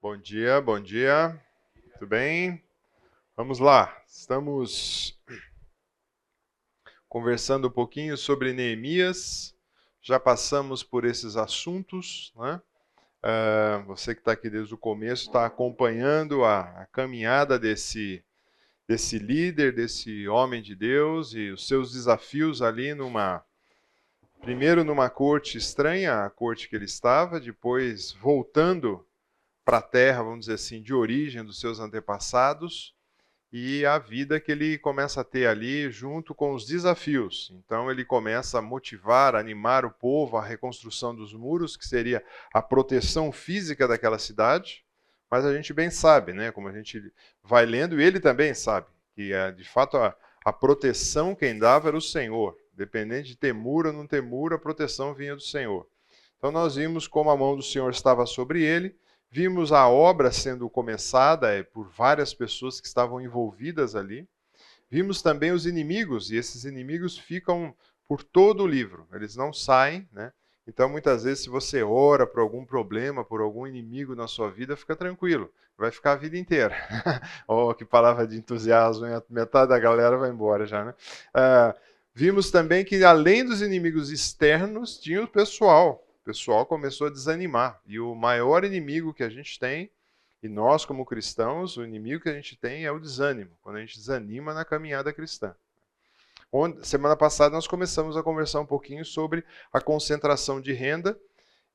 Bom dia, bom dia. Tudo bem? Vamos lá. Estamos conversando um pouquinho sobre Neemias. Já passamos por esses assuntos, né? Você que está aqui desde o começo está acompanhando a caminhada desse líder, desse homem de Deus e os seus desafios ali primeiro numa corte estranha, a corte que ele estava, depois voltando para a terra, vamos dizer assim, de origem dos seus antepassados, e a vida que ele começa a ter ali junto com os desafios. Então ele começa a motivar, animar o povo à reconstrução dos muros, que seria a proteção física daquela cidade, mas a gente bem sabe, né, como a gente vai lendo, e ele também sabe, que de fato a proteção quem dava era o Senhor. Dependente de ter muro ou não ter muro, a proteção vinha do Senhor. Então nós vimos como a mão do Senhor estava sobre ele, vimos a obra sendo começada por várias pessoas que estavam envolvidas ali. Vimos também os inimigos, e esses inimigos ficam por todo o livro, eles não saem, né? Então, muitas vezes, se você ora por algum problema, por algum inimigo na sua vida, fica tranquilo, vai ficar a vida inteira. Oh, que palavra de entusiasmo, hein? Metade da galera vai embora já, né? Vimos também que, além dos inimigos externos, tinha o pessoal. O pessoal começou a desanimar. E o maior inimigo que a gente tem, e nós como cristãos, o inimigo que a gente tem é o desânimo, quando a gente desanima na caminhada cristã. Semana passada nós começamos a conversar um pouquinho sobre a concentração de renda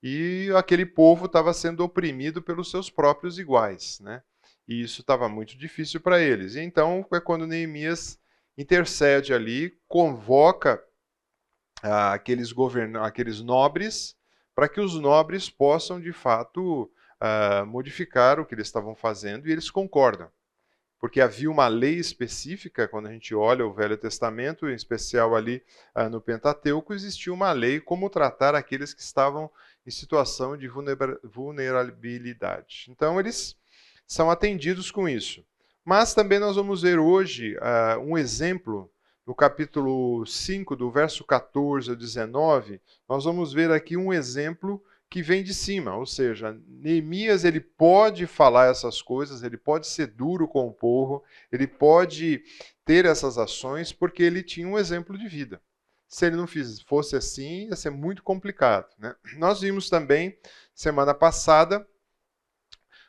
e aquele povo estava sendo oprimido pelos seus próprios iguais, né? E isso estava muito difícil para eles. E então é quando Neemias intercede ali, convoca aqueles nobres, para que os nobres possam, de fato, modificar o que eles estavam fazendo, e eles concordam. Porque havia uma lei específica, quando a gente olha o Velho Testamento, em especial ali no Pentateuco, existia uma lei como tratar aqueles que estavam em situação de vulnerabilidade. Então, eles são atendidos com isso. Mas também nós vamos ver hoje um exemplo, no capítulo 5, do verso 14 ao 19, nós vamos ver aqui um exemplo que vem de cima, ou seja, Neemias ele pode falar essas coisas, ele pode ser duro com o povo, ele pode ter essas ações porque ele tinha um exemplo de vida. Se ele não fosse assim, ia ser muito complicado, né? Nós vimos também, semana passada,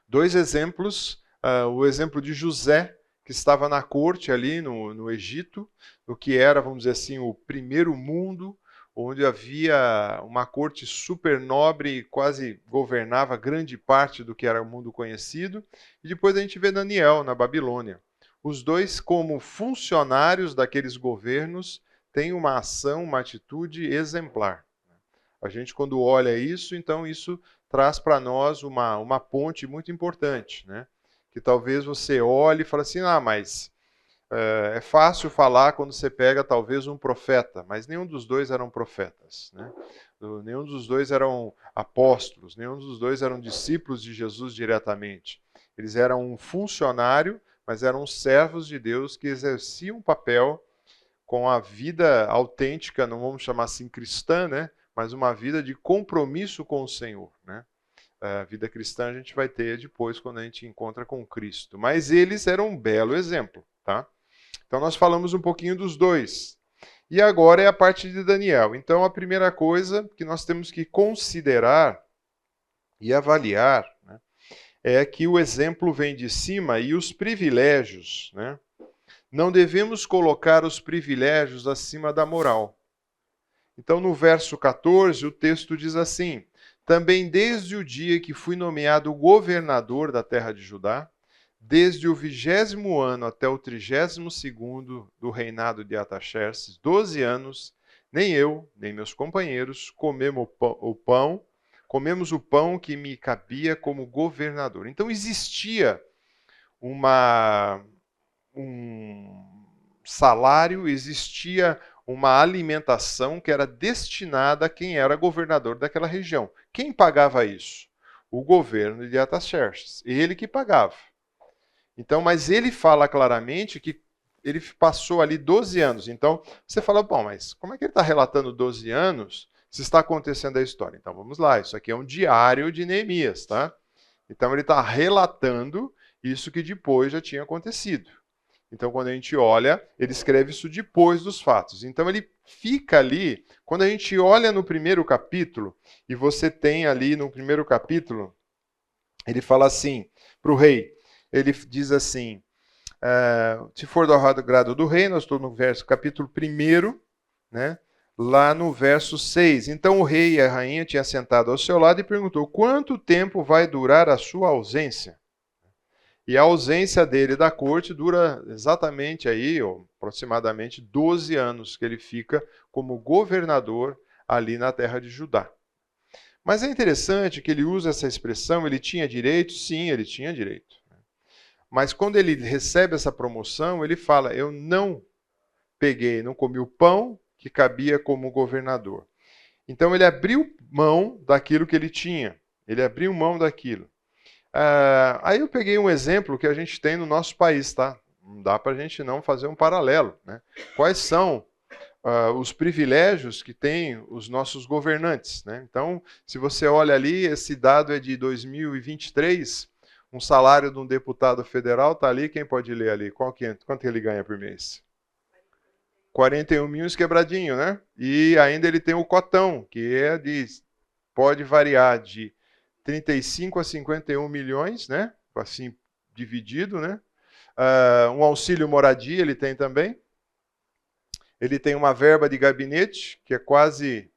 dois exemplos, o exemplo de José, que estava na corte ali no Egito, no que era, vamos dizer assim, o primeiro mundo, onde havia uma corte super nobre e quase governava grande parte do que era o mundo conhecido. E depois a gente vê Daniel, na Babilônia. Os dois, como funcionários daqueles governos, têm uma ação, uma atitude exemplar. A gente, quando olha isso, então isso traz para nós uma ponte muito importante, né? Que talvez você olhe e fale assim, mas é fácil falar quando você pega talvez um profeta, mas nenhum dos dois eram profetas, né? Nenhum dos dois eram apóstolos, nenhum dos dois eram discípulos de Jesus diretamente. Eles eram um funcionário, mas eram servos de Deus que exerciam um papel com a vida autêntica, não vamos chamar assim cristã, né? Mas uma vida de compromisso com o Senhor, né? A vida cristã a gente vai ter depois quando a gente encontra com Cristo. Mas eles eram um belo exemplo, tá? Então nós falamos um pouquinho dos dois. E agora é a parte de Daniel. Então a primeira coisa que nós temos que considerar e avaliar, né, é que o exemplo vem de cima e os privilégios, né? Não devemos colocar os privilégios acima da moral. Então no verso 14 o texto diz assim: também desde o dia que fui nomeado governador da terra de Judá, desde o 20º ano até o 32º do reinado de Artaxerxes, 12 anos, nem eu, nem meus companheiros comemos o pão que me cabia como governador. Então existia um salário, existia uma alimentação que era destinada a quem era governador daquela região. Quem pagava isso? O governo de Artaxerxes. Ele que pagava. Então, mas ele fala claramente que ele passou ali 12 anos. Então, você fala, bom, mas como é que ele está relatando 12 anos se está acontecendo a história? Então, vamos lá, isso aqui é um diário de Neemias, tá? Então ele está relatando isso que depois já tinha acontecido. Então quando a gente olha, ele escreve isso depois dos fatos. Então ele fica ali, quando a gente olha no primeiro capítulo, e você tem ali no primeiro capítulo, ele fala assim para o rei, ele diz assim, se for do agrado do rei, nós estamos no capítulo 1, né? Lá no verso 6. Então o rei e a rainha tinham sentado ao seu lado e perguntou: quanto tempo vai durar a sua ausência? E a ausência dele da corte dura exatamente aí, ou aproximadamente 12 anos que ele fica como governador ali na terra de Judá. Mas é interessante que ele usa essa expressão, ele tinha direito? Sim, ele tinha direito. Mas quando ele recebe essa promoção, ele fala: eu não peguei, não comi o pão que cabia como governador. Então ele abriu mão daquilo que ele tinha. Ele abriu mão daquilo. Aí eu peguei um exemplo que a gente tem no nosso país, tá? Não dá para a gente não fazer um paralelo, né? Quais são os privilégios que têm os nossos governantes, né? Então, se você olha ali, esse dado é de 2023, um salário de um deputado federal está ali, quem pode ler ali? Quanto ele ganha por mês? 41 mil quebradinho, né? E ainda ele tem o cotão, que pode variar de 35 a 51 milhões, né? Assim, dividido, né? Um auxílio moradia ele tem também. Ele tem uma verba de gabinete, que é quase,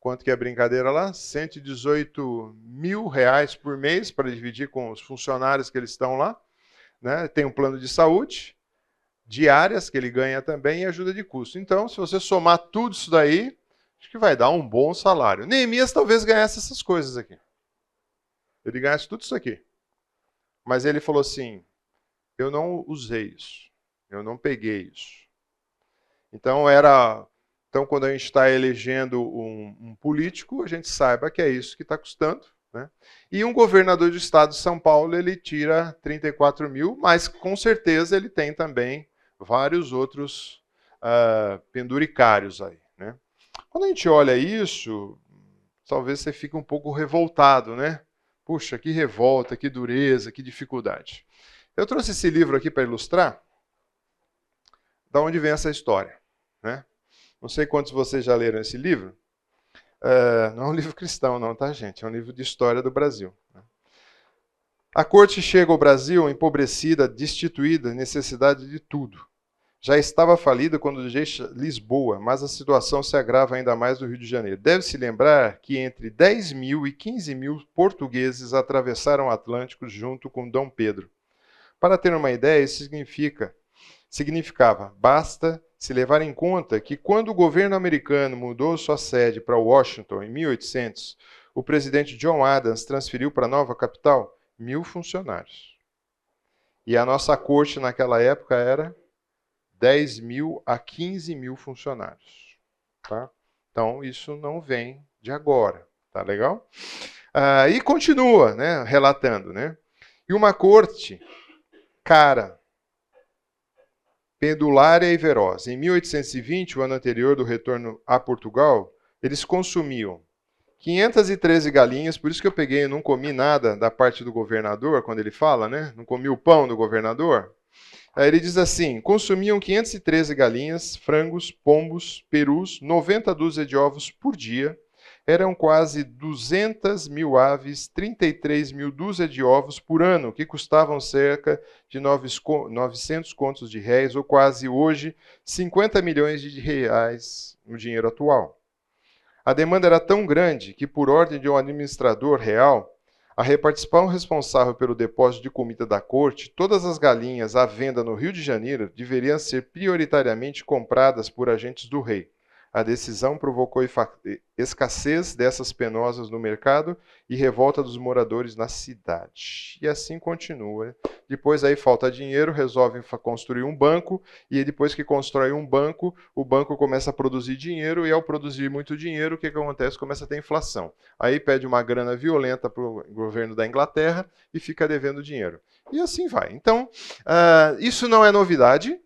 quanto que é a brincadeira lá? 118 mil reais por mês, para dividir com os funcionários que eles estão lá. Né? Tem um plano de saúde, diárias que ele ganha também e ajuda de custo. Então, se você somar tudo isso daí, acho que vai dar um bom salário. Neemias talvez ganhasse essas coisas aqui. Ele ganhasse tudo isso aqui. Mas ele falou assim, eu não usei isso. Eu não peguei isso. Então, quando a gente está elegendo um político, a gente saiba que é isso que está custando. Né? E um governador do estado de São Paulo, ele tira 34 mil, mas com certeza ele tem também vários outros penduricários aí. Né? Quando a gente olha isso, talvez você fique um pouco revoltado, né? Puxa, que revolta, que dureza, que dificuldade. Eu trouxe esse livro aqui para ilustrar da onde vem essa história. Né? Não sei quantos de vocês já leram esse livro. Não é um livro cristão, não, tá, gente? É um livro de história do Brasil. A corte chega ao Brasil empobrecida, destituída, necessidade de tudo. Já estava falida quando deixa Lisboa, mas a situação se agrava ainda mais no Rio de Janeiro. Deve-se lembrar que entre 10 mil e 15 mil portugueses atravessaram o Atlântico junto com Dom Pedro. Para ter uma ideia, isso significava, basta se levar em conta que quando o governo americano mudou sua sede para Washington em 1800, o presidente John Adams transferiu para a nova capital 1.000 funcionários. E a nossa corte naquela época era 10 mil a 15 mil funcionários. Tá? Então, isso não vem de agora. Tá legal? E continua, né, relatando. Né? E uma corte cara, pendulária e veroz. Em 1820, o ano anterior do retorno a Portugal, eles consumiam 513 galinhas, por isso que eu peguei e não comi nada da parte do governador, quando ele fala, né? Não comi o pão do governador. Aí ele diz assim, consumiam 513 galinhas, frangos, pombos, perus, 90 dúzias de ovos por dia, eram quase 200 mil aves, 33 mil dúzias de ovos por ano, que custavam cerca de 900 contos de réis, ou quase hoje 50 milhões de reais no dinheiro atual. A demanda era tão grande que, por ordem de um administrador real, a repartição responsável pelo depósito de comida da corte, todas as galinhas à venda no Rio de Janeiro deveriam ser prioritariamente compradas por agentes do rei. A decisão provocou escassez dessas penosas no mercado e revolta dos moradores na cidade. E assim continua. Depois aí falta dinheiro, resolvem construir um banco, e depois que constrói um banco, o banco começa a produzir dinheiro, e ao produzir muito dinheiro, o que acontece? Começa a ter inflação. Aí pede uma grana violenta para o governo da Inglaterra e fica devendo dinheiro. E assim vai. Então, isso não é novidade.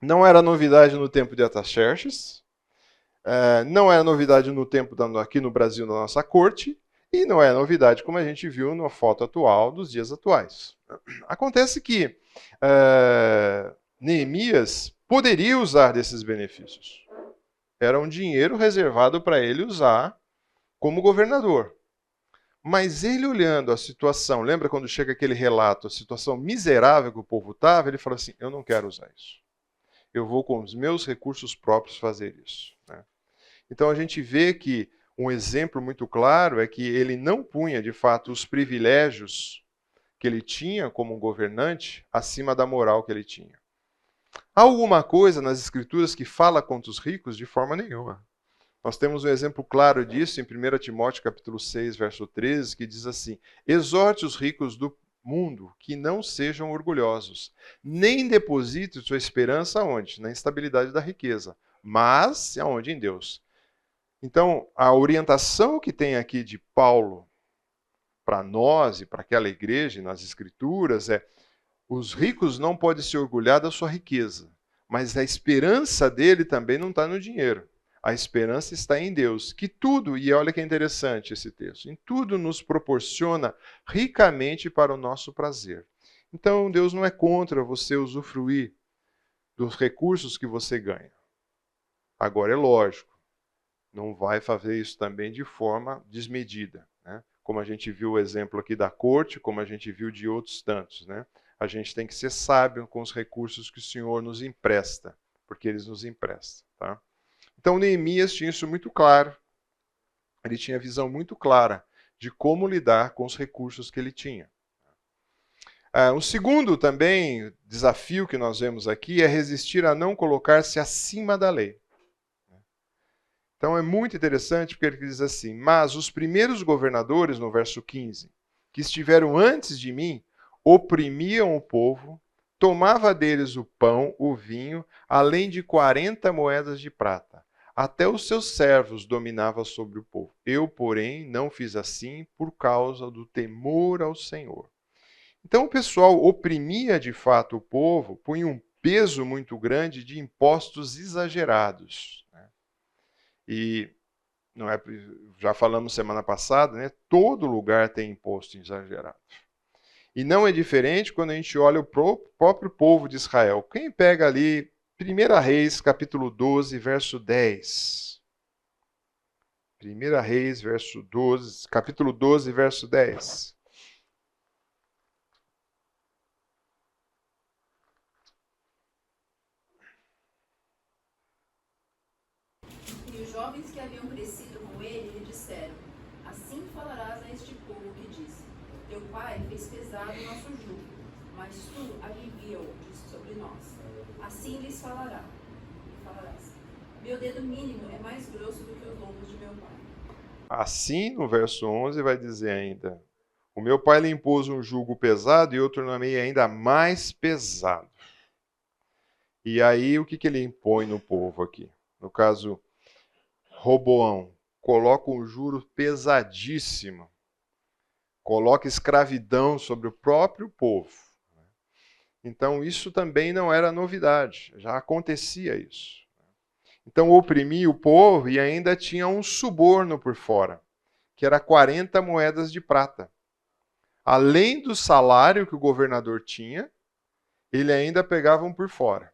Não era novidade no tempo de Artaxerxes. Não era novidade no tempo aqui no Brasil, na nossa corte, E não é novidade, como a gente viu na foto atual dos dias atuais. Acontece que Neemias poderia usar desses benefícios. Era um dinheiro reservado para ele usar como governador. Mas ele olhando a situação, lembra quando chega aquele relato, a situação miserável que o povo estava, ele fala assim, eu não quero usar isso. Eu vou com os meus recursos próprios fazer isso. Né? Então a gente vê que um exemplo muito claro é que ele não punha, de fato, os privilégios que ele tinha como um governante acima da moral que ele tinha. Há alguma coisa nas Escrituras que fala contra os ricos? De forma nenhuma. Nós temos um exemplo claro disso em 1 Timóteo capítulo 6, verso 13, que diz assim, exorte os ricos do mundo que não sejam orgulhosos, nem depositem sua esperança onde? Na instabilidade da riqueza, mas aonde? Em Deus. Então, a orientação que tem aqui de Paulo para nós e para aquela igreja nas Escrituras é os ricos não podem se orgulhar da sua riqueza, mas a esperança dele também não está no dinheiro. A esperança está em Deus, que tudo, e olha que interessante esse texto, em tudo nos proporciona ricamente para o nosso prazer. Então, Deus não é contra você usufruir dos recursos que você ganha. Agora, é lógico, não vai fazer isso também de forma desmedida, né? Como a gente viu o exemplo aqui da corte, como a gente viu de outros tantos, né? A gente tem que ser sábio com os recursos que o Senhor nos empresta, porque eles nos emprestam, tá? Então, Neemias tinha isso muito claro. Ele tinha visão muito clara de como lidar com os recursos que ele tinha. Um segundo também desafio que nós vemos aqui é resistir a não colocar-se acima da lei. Então é muito interessante porque ele diz assim, mas os primeiros governadores, no verso 15, que estiveram antes de mim, oprimiam o povo, tomava deles o pão, o vinho, além de 40 moedas de prata. Até os seus servos dominavam sobre o povo. Eu, porém, não fiz assim por causa do temor ao Senhor. Então o pessoal oprimia de fato o povo, punha um peso muito grande de impostos exagerados. Né? E não é, já falamos semana passada, né? Todo lugar tem imposto exagerado. E não é diferente quando a gente olha o próprio povo de Israel. Quem pega ali 1 Reis, capítulo 12, verso 10. 1 Reis, verso 12, capítulo 12, verso 10. E os jovens que haviam crescido com ele lhe disseram, assim falarás a este povo que disse, teu pai fez pesado o nosso jugo, mas tu alivia-o sobre nós. Assim lhes falarás, meu dedo mínimo é mais grosso do que os lombos de meu pai. Assim, no verso 11, vai dizer ainda, o meu pai lhe impôs um jugo pesado e eu tornei ainda mais pesado. E aí, o que ele impõe no povo aqui? No caso, Roboão coloca um juro pesadíssimo, coloca escravidão sobre o próprio povo. Então, isso também não era novidade, já acontecia isso. Então, oprimia o povo e ainda tinha um suborno por fora, que era 40 moedas de prata. Além do salário que o governador tinha, ele ainda pegava um por fora.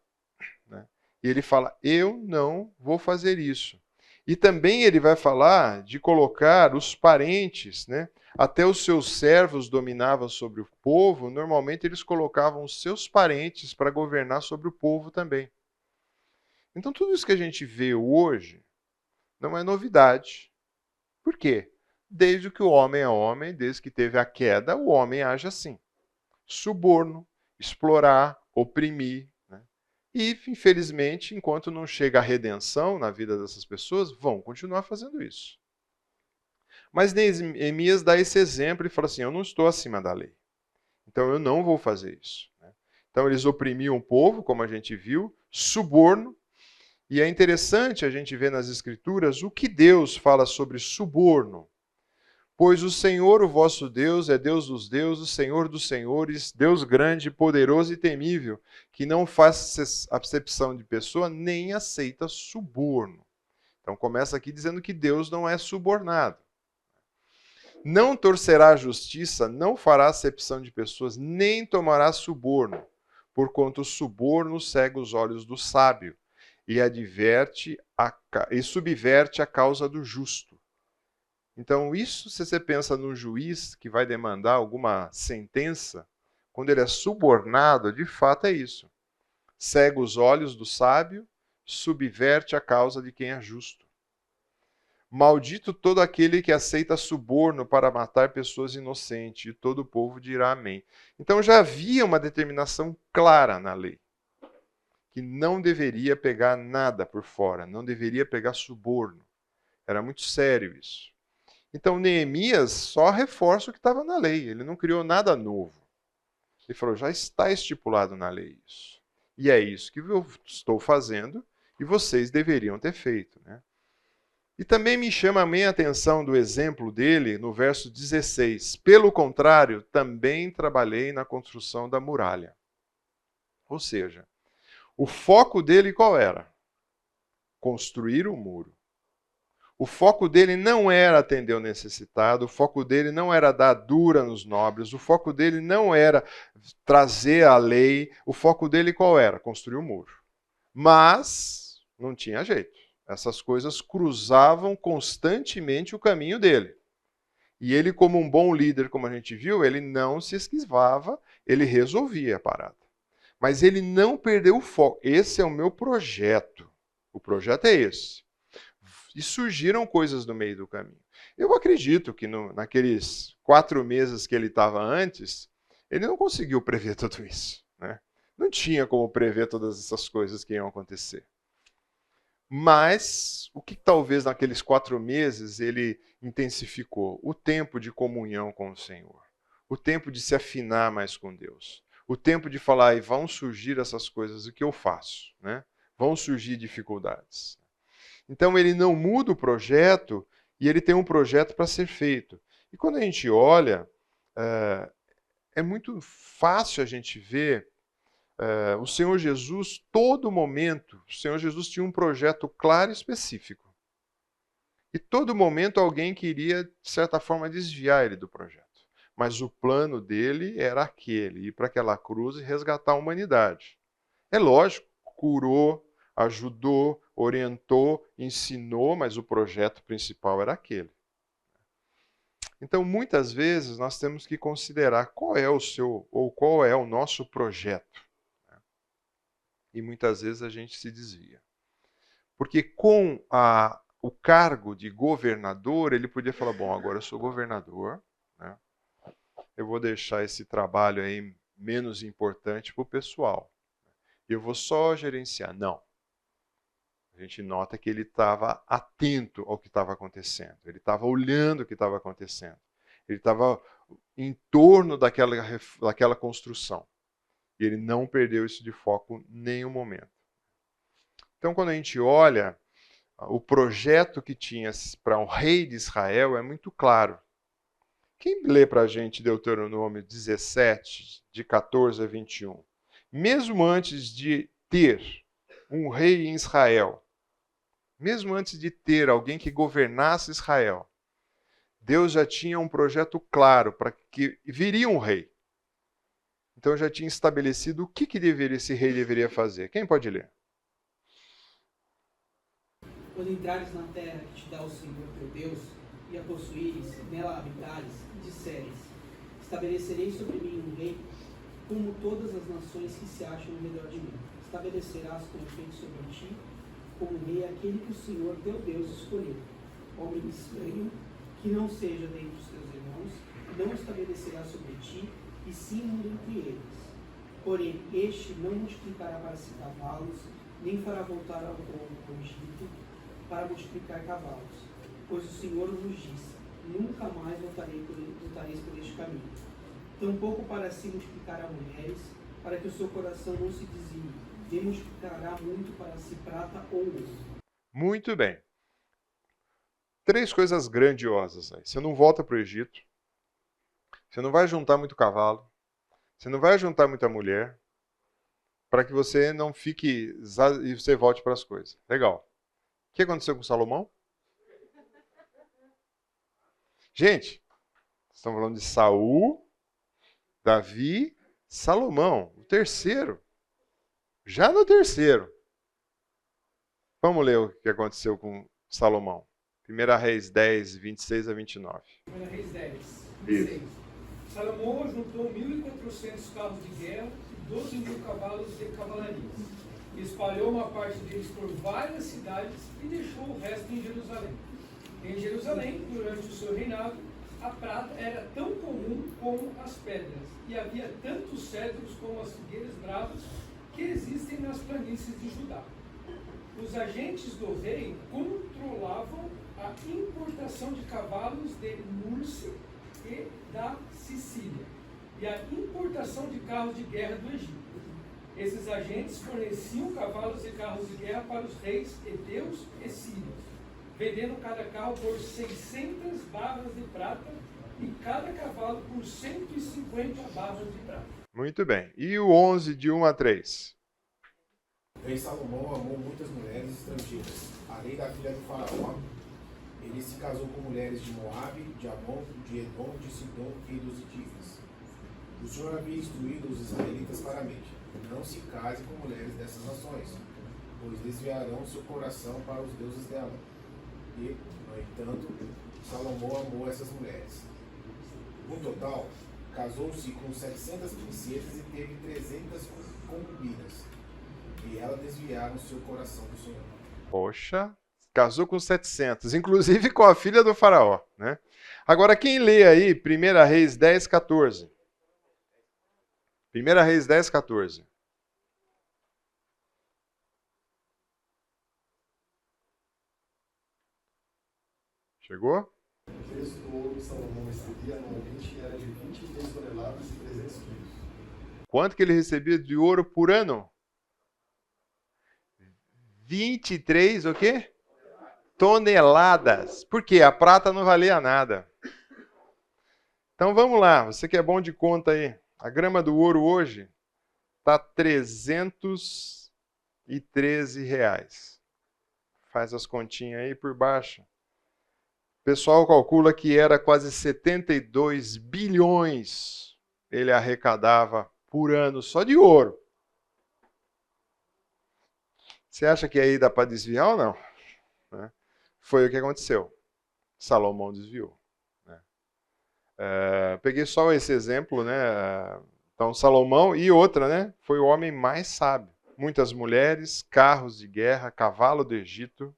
Né? E ele fala, eu não vou fazer isso. E também ele vai falar de colocar os parentes, né? Até os seus servos dominavam sobre o povo, normalmente eles colocavam os seus parentes para governar sobre o povo também. Então tudo isso que a gente vê hoje não é novidade. Por quê? Desde que o homem é homem, desde que teve a queda, o homem age assim. Suborno, explorar, oprimir. Né? E, infelizmente, enquanto não chega a redenção na vida dessas pessoas, vão continuar fazendo isso. Mas Neemias dá esse exemplo e fala assim, eu não estou acima da lei. Então eu não vou fazer isso. Então eles oprimiam o povo, como a gente viu, suborno. E é interessante a gente ver nas Escrituras o que Deus fala sobre suborno. Pois o Senhor, o vosso Deus, é Deus dos deuses, Senhor dos senhores, Deus grande, poderoso e temível, que não faz acepção de pessoa, nem aceita suborno. Então começa aqui dizendo que Deus não é subornado. Não torcerá a justiça, não fará acepção de pessoas, nem tomará suborno, porquanto o suborno cega os olhos do sábio e subverte a causa do justo. Então, isso, se você pensa num juiz que vai demandar alguma sentença, quando ele é subornado, de fato é isso. Cega os olhos do sábio, subverte a causa de quem é justo. Maldito todo aquele que aceita suborno para matar pessoas inocentes, e todo o povo dirá amém. Então já havia uma determinação clara na lei, que não deveria pegar nada por fora, não deveria pegar suborno. Era muito sério isso. Então Neemias só reforça o que estava na lei, ele não criou nada novo. Ele falou, já está estipulado na lei isso. E é isso que eu estou fazendo e vocês deveriam ter feito, né? E também me chama a minha atenção do exemplo dele no verso 16. Pelo contrário, também trabalhei na construção da muralha. Ou seja, o foco dele qual era? Construir o muro. O foco dele não era atender o necessitado, o foco dele não era dar dura nos nobres, o foco dele não era trazer a lei, o foco dele qual era? Construir o muro. Mas não tinha jeito. Essas coisas cruzavam constantemente o caminho dele. E ele, como um bom líder, como a gente viu, ele não se esquivava, ele resolvia a parada. Mas ele não perdeu o foco. Esse é o meu projeto. O projeto é esse. E surgiram coisas no meio do caminho. Eu acredito que naqueles 4 meses que ele estava antes, ele não conseguiu prever tudo isso, né? Não tinha como prever todas essas coisas que iam acontecer. Mas o que talvez naqueles 4 meses ele intensificou? O tempo de comunhão com o Senhor. O tempo de se afinar mais com Deus. O tempo de falar, e vão surgir essas coisas, o que eu faço, né? Vão surgir dificuldades. Então ele não muda o projeto e ele tem um projeto para ser feito. E quando a gente olha, é muito fácil a gente ver o Senhor Jesus, todo momento, o Senhor Jesus tinha um projeto claro e específico. E todo momento alguém queria, de certa forma, desviar ele do projeto. Mas o plano dele era aquele, ir para aquela cruz e resgatar a humanidade. É lógico, curou, ajudou, orientou, ensinou, mas o projeto principal era aquele. Então, muitas vezes, nós temos que considerar qual é o seu, ou qual é o nosso projeto. E muitas vezes a gente se desvia. Porque com o cargo de governador, ele podia falar, bom, agora eu sou governador, né? Eu vou deixar esse trabalho aí menos importante para o pessoal. Eu vou só gerenciar. Não. A gente nota que ele estava atento ao que estava acontecendo. Ele estava olhando o que estava acontecendo. Ele estava em torno daquela construção. E ele não perdeu isso de foco em nenhum momento. Então, quando a gente olha, o projeto que tinha para um rei de Israel é muito claro. Quem lê para a gente Deuteronômio 17, de 14 a 21? Mesmo antes de ter um rei em Israel, mesmo antes de ter alguém que governasse Israel, Deus já tinha um projeto claro para que viria um rei. Então já tinha estabelecido o que esse rei deveria fazer. Quem pode ler? Quando entrares na terra que te dá o Senhor teu Deus, e a possuíres, nela habitares, e disseres, estabelecerei sobre mim um rei, como todas as nações que se acham ao redor de mim. Estabelecerás com efeito sobre ti, como rei, aquele que o Senhor teu Deus escolheu. Homem estranho, que não seja dentre os teus irmãos, não estabelecerá sobre ti, e sim um entre eles. Porém, este não multiplicará para si cavalos, nem fará voltar ao trono do Egito para multiplicar cavalos. Pois o Senhor vos disse, nunca mais voltareis por este caminho. Tampouco para si multiplicará mulheres, para que o seu coração não se desvie, nem multiplicará muito para si prata ou ouro. Muito bem. 3 coisas grandiosas aí. Você não volta para o Egito. Você não vai juntar muito cavalo. Você não vai juntar muita mulher. Para que você não fique e você volte para as coisas. Legal. O que aconteceu com Salomão? Gente, Estamos falando de Saul, Davi, Salomão, o terceiro. Já no terceiro. Vamos ler o que aconteceu com Salomão. 1 Reis 10, 26 a 29. 1 Reis 10, 26. Salomão juntou 1.400 carros de guerra e 12.000 cavalos de cavalaria. Espalhou uma parte deles por várias cidades e deixou o resto em Jerusalém. Em Jerusalém, durante o seu reinado, a prata era tão comum como as pedras, e havia tantos cedros como as figueiras bravas que existem nas planícies de Judá. Os agentes do rei controlavam a importação de cavalos de Múrcia e da Sicília, e a importação de carros de guerra do Egito. Esses agentes forneciam cavalos e carros de guerra para os reis heteus e sírios, vendendo cada carro por 600 barras de prata e cada cavalo por 150 barras de prata. Muito bem. E o 11, de 1 a 3? O rei Salomão amou muitas mulheres estrangeiras, além da filha do faraó. Ele se casou com mulheres de Moabe, de Amon, de Edom, de Sidom e dos Hititas. O Senhor havia instruído os israelitas claramente: não se case com mulheres dessas nações, pois desviarão seu coração para os deuses dela. E, no entanto, Salomão amou essas mulheres. No total, casou-se com 700 princesas e teve 300 concubinas. E elas desviaram seu coração do Senhor. Poxa, casou com 700, inclusive com a filha do faraó, né? Agora, quem lê aí 1 Reis 10, 14? 1 Reis 10, 14. Chegou? O preço do ouro que Salomão recebia anualmente era de 23 toneladas e 300 quilos. Quanto que ele recebia de ouro por ano? 23, o quê? Toneladas. Por quê? A prata não valia nada. Então vamos lá, você que é bom de conta aí. A grama do ouro hoje está R$313. Faz as continhas aí por baixo. O pessoal calcula que era quase 72 bilhões ele arrecadava por ano só de ouro. Você acha que aí dá para desviar ou não? Né? Foi o que aconteceu. Salomão desviou. Né? Peguei só esse exemplo, né? Então, Salomão e outra, né? Foi o homem mais sábio. Muitas mulheres, carros de guerra, cavalo do Egito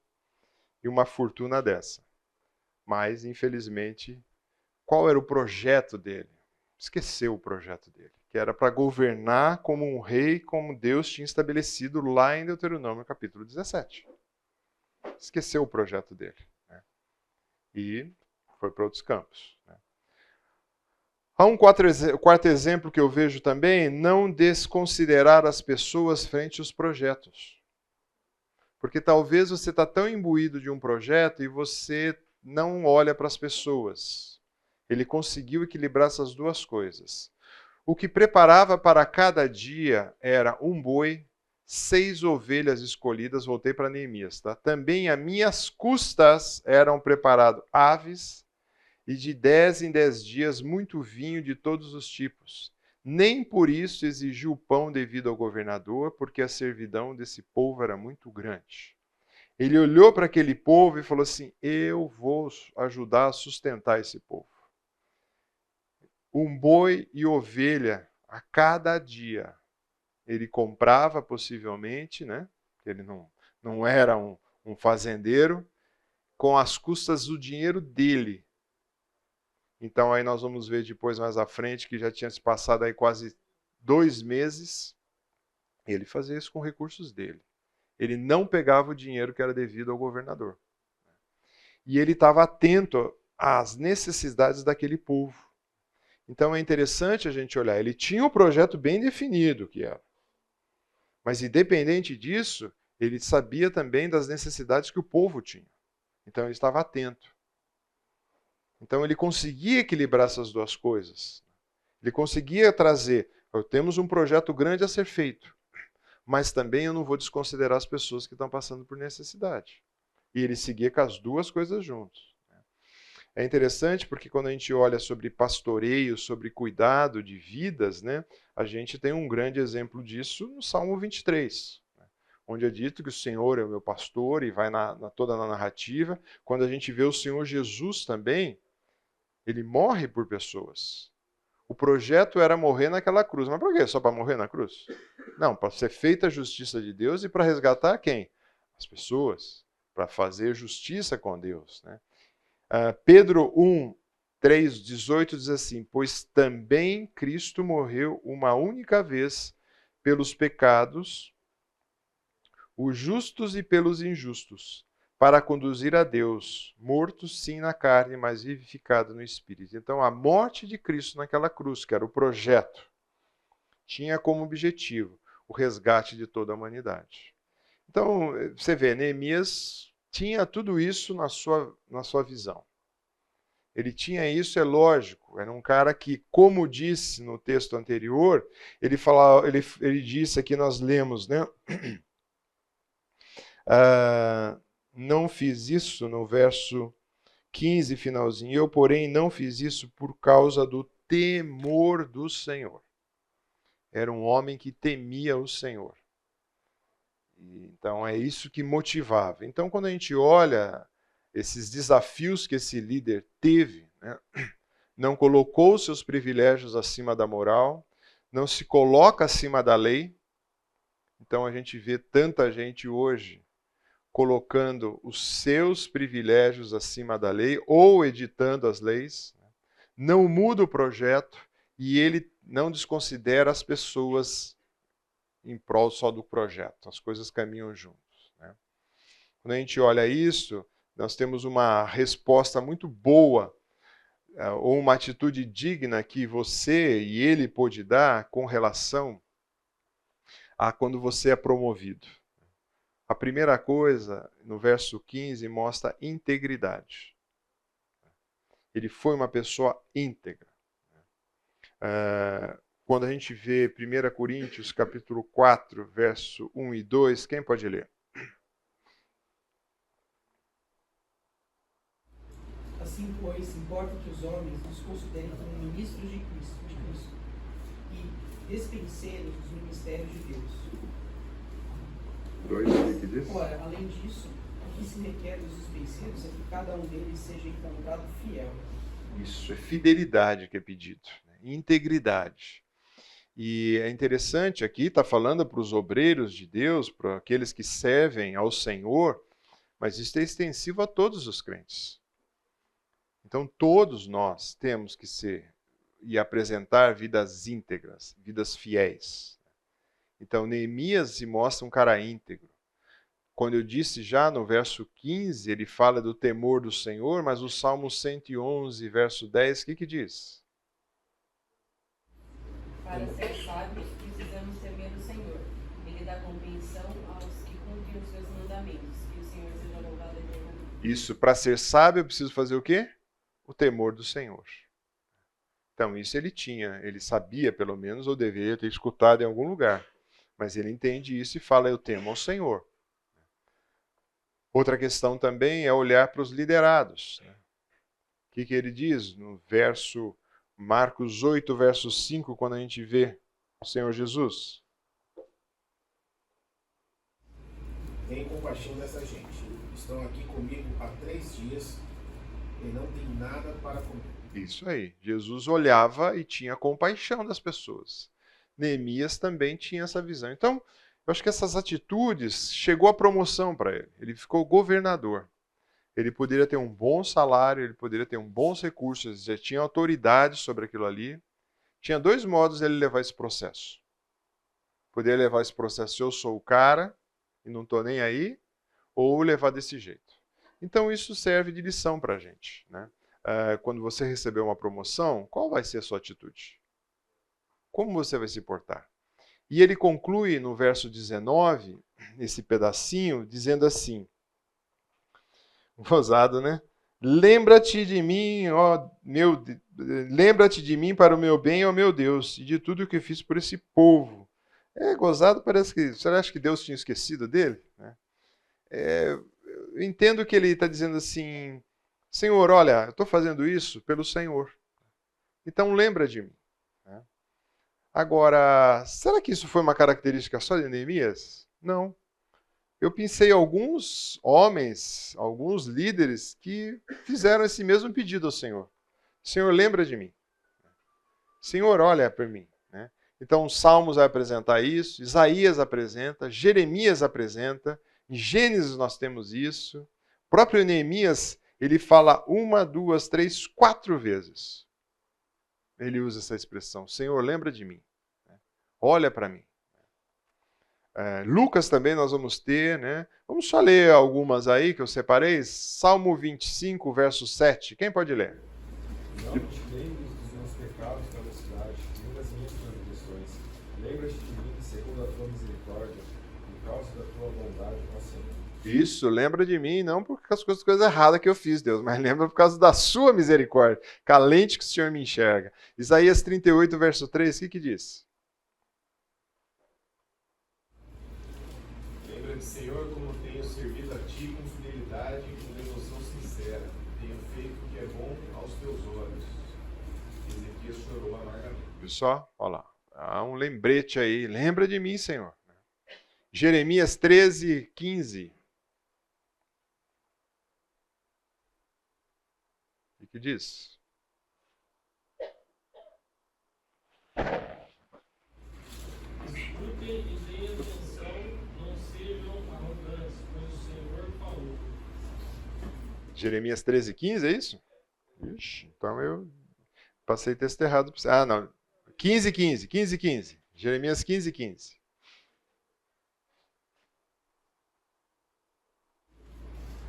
e uma fortuna dessa. Mas, infelizmente, qual era o projeto dele? Esqueceu o projeto dele, que era para governar como um rei, como Deus tinha estabelecido lá em Deuteronômio capítulo 17. Esqueceu o projeto dele. Né? E foi para outros campos. Né? Há um quarto exemplo que eu vejo também: não desconsiderar as pessoas frente aos projetos. Porque talvez você está tão imbuído de um projeto e você não olha para as pessoas. Ele conseguiu equilibrar essas duas coisas. O que preparava para cada dia era um boi, 6 ovelhas escolhidas, voltei para Neemias, tá? Também a minhas custas eram preparado aves, e de 10 em 10 dias muito vinho de todos os tipos. Nem por isso exigiu pão devido ao governador, porque a servidão desse povo era muito grande. Ele olhou para aquele povo e falou assim: eu vou ajudar a sustentar esse povo. Um boi e ovelha a cada dia. Ele comprava possivelmente, né? Ele não era um fazendeiro, com as custas do dinheiro dele. Então aí nós vamos ver depois mais à frente que já tinha se passado aí quase 2 meses. Ele fazia isso com recursos dele. Ele não pegava o dinheiro que era devido ao governador. E ele estava atento às necessidades daquele povo. Então é interessante a gente olhar. Ele tinha um projeto bem definido que era. Mas independente disso, ele sabia também das necessidades que o povo tinha. Então ele estava atento. Então ele conseguia equilibrar essas duas coisas. Ele conseguia trazer, temos um projeto grande a ser feito, mas também eu não vou desconsiderar as pessoas que estão passando por necessidade. E ele seguia com as duas coisas juntos. É interessante porque quando a gente olha sobre pastoreio, sobre cuidado de vidas, né, a gente tem um grande exemplo disso no Salmo 23, né, onde é dito que o Senhor é o meu pastor e vai toda na narrativa. Quando a gente vê o Senhor Jesus também, ele morre por pessoas. O projeto era morrer naquela cruz. Mas por quê? Só para morrer na cruz? Não, para ser feita a justiça de Deus e para resgatar quem? As pessoas. Para fazer justiça com Deus, né? Pedro 1, 3, 18 diz assim: pois também Cristo morreu uma única vez pelos pecados, os justos e pelos injustos, para conduzir a Deus, morto sim na carne, mas vivificado no Espírito. Então, a morte de Cristo naquela cruz, que era o projeto, tinha como objetivo o resgate de toda a humanidade. Então, você vê, Neemias tinha tudo isso na sua visão. Ele tinha isso, é lógico. Era um cara que, como disse no texto anterior, ele disse aqui, nós lemos, né? Não fiz isso no verso 15, finalzinho. Eu, porém, não fiz isso por causa do temor do Senhor. Era um homem que temia o Senhor. Então, é isso que motivava. Então, quando a gente olha esses desafios que esse líder teve, né, não colocou seus privilégios acima da moral, não se coloca acima da lei. Então, a gente vê tanta gente hoje colocando os seus privilégios acima da lei ou editando as leis, não muda o projeto e ele não desconsidera as pessoas em prol só do projeto. As coisas caminham juntos, né? Quando a gente olha isso, nós temos uma resposta muito boa ou uma atitude digna que você e ele pode dar com relação a quando você é promovido. A primeira coisa, no verso 15, mostra integridade. Ele foi uma pessoa íntegra. Quando a gente vê 1 Coríntios, capítulo 4, verso 1 e 2, quem pode ler? Assim, pois, importa que os homens nos considerem como ministros de Cristo e despenseiros dos ministérios de Deus. 2, o que diz? Ora, além disso, o que se requer dos dispenseiros é que cada um deles seja encontrado fiel. Isso, é fidelidade que é pedido, né? Integridade. E é interessante aqui, está falando para os obreiros de Deus, para aqueles que servem ao Senhor, mas isso é extensivo a todos os crentes. Então, todos nós temos que ser e apresentar vidas íntegras, vidas fiéis. Então, Neemias se mostra um cara íntegro. Quando eu disse já no verso 15, ele fala do temor do Senhor, mas o Salmo 111, verso 10, o que diz? Para ser sábios, precisamos temer o Senhor. Ele dá compreensão aos que cumprem os seus mandamentos. Que o Senhor seja louvado eternamente. Isso, para ser sábio, eu preciso fazer o quê? O temor do Senhor. Então, isso ele tinha, ele sabia pelo menos, ou deveria ter escutado em algum lugar. Mas ele entende isso e fala, eu temo ao Senhor. Outra questão também é olhar para os liderados. O que ele diz no verso Marcos 8, verso 5, quando a gente vê o Senhor Jesus? Tenha compaixão dessa gente. Estão aqui comigo há 3 dias e não tem nada para comer. Isso aí. Jesus olhava e tinha compaixão das pessoas. Neemias também tinha essa visão. Então, eu acho que essas atitudes chegou a promoção para ele. Ele ficou governador. Ele poderia ter um bom salário, ele poderia ter bons recursos, já tinha autoridade sobre aquilo ali. Tinha 2 modos de ele levar esse processo. Poderia levar esse processo, eu sou o cara e não estou nem aí, ou levar desse jeito. Então isso serve de lição para a gente, né? Quando você receber uma promoção, qual vai ser a sua atitude? Como você vai se portar? E ele conclui no verso 19, esse pedacinho, dizendo assim, gozado, né? Lembra-te de mim, ó meu, lembra-te de mim para o meu bem, ó meu Deus, e de tudo que eu fiz por esse povo. Gozado, parece que, você acha que Deus tinha esquecido dele? Né? Eu entendo que ele está dizendo assim, Senhor, olha, eu estou fazendo isso pelo Senhor. Então lembra de mim. Agora, será que isso foi uma característica só de Neemias? Não. Eu pensei alguns homens, alguns líderes que fizeram esse mesmo pedido ao Senhor. Senhor, lembra de mim. Senhor, olha para mim. Então, os Salmos vai apresentar isso, Isaías apresenta, Jeremias apresenta, em Gênesis nós temos isso. O próprio Neemias, ele fala 1, 2, 3, 4 vezes. Ele usa essa expressão, Senhor, lembra de mim. Olha para mim. Lucas também nós vamos ter, né? Vamos só ler algumas aí que eu separei. Salmo 25, verso 7. Quem pode ler? Não te lembres dos meus pecados pela cidade, nem das minhas transgressões. Lembra-te de mim segundo a tua misericórdia, por causa da tua bondade, ó Senhor. Isso, lembra de mim, não por causa das coisas erradas que eu fiz, Deus, mas lembra por causa da sua misericórdia, calente que o Senhor me enxerga. Isaías 38, verso 3, o que diz? Lembra-te, Senhor, como tenho servido a ti com fidelidade e com devoção sincera. Tenho feito o que é bom aos teus olhos. Ezequias chorou amargamente. Viu só? Olha lá. Há um lembrete aí. Lembra de mim, Senhor. Jeremias 13, 15. O que diz? Escutem e deem atenção, não sejam arrogantes, pois o Senhor falou. Jeremias 13, 15, é isso? Ixi, então eu passei texto errado. Ah, não. 15, 15. 15, 15. Jeremias 15, 15.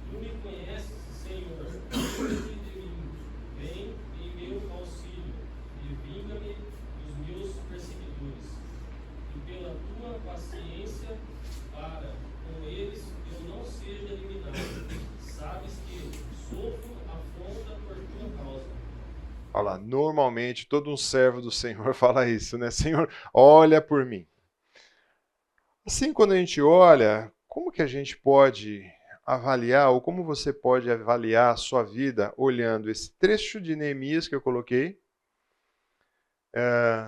Tu me conheces, Senhor, lembra-te de mim, vem em meu auxílio, e vinga-me dos meus perseguidores. E pela tua paciência, para com eles eu não seja eliminado. Sabes que sofro afronta por tua causa. Olha lá, normalmente todo um servo do Senhor fala isso, né? Senhor, olha por mim. Assim, quando a gente olha, como que a gente pode avaliar, ou como você pode avaliar a sua vida olhando esse trecho de Neemias que eu coloquei,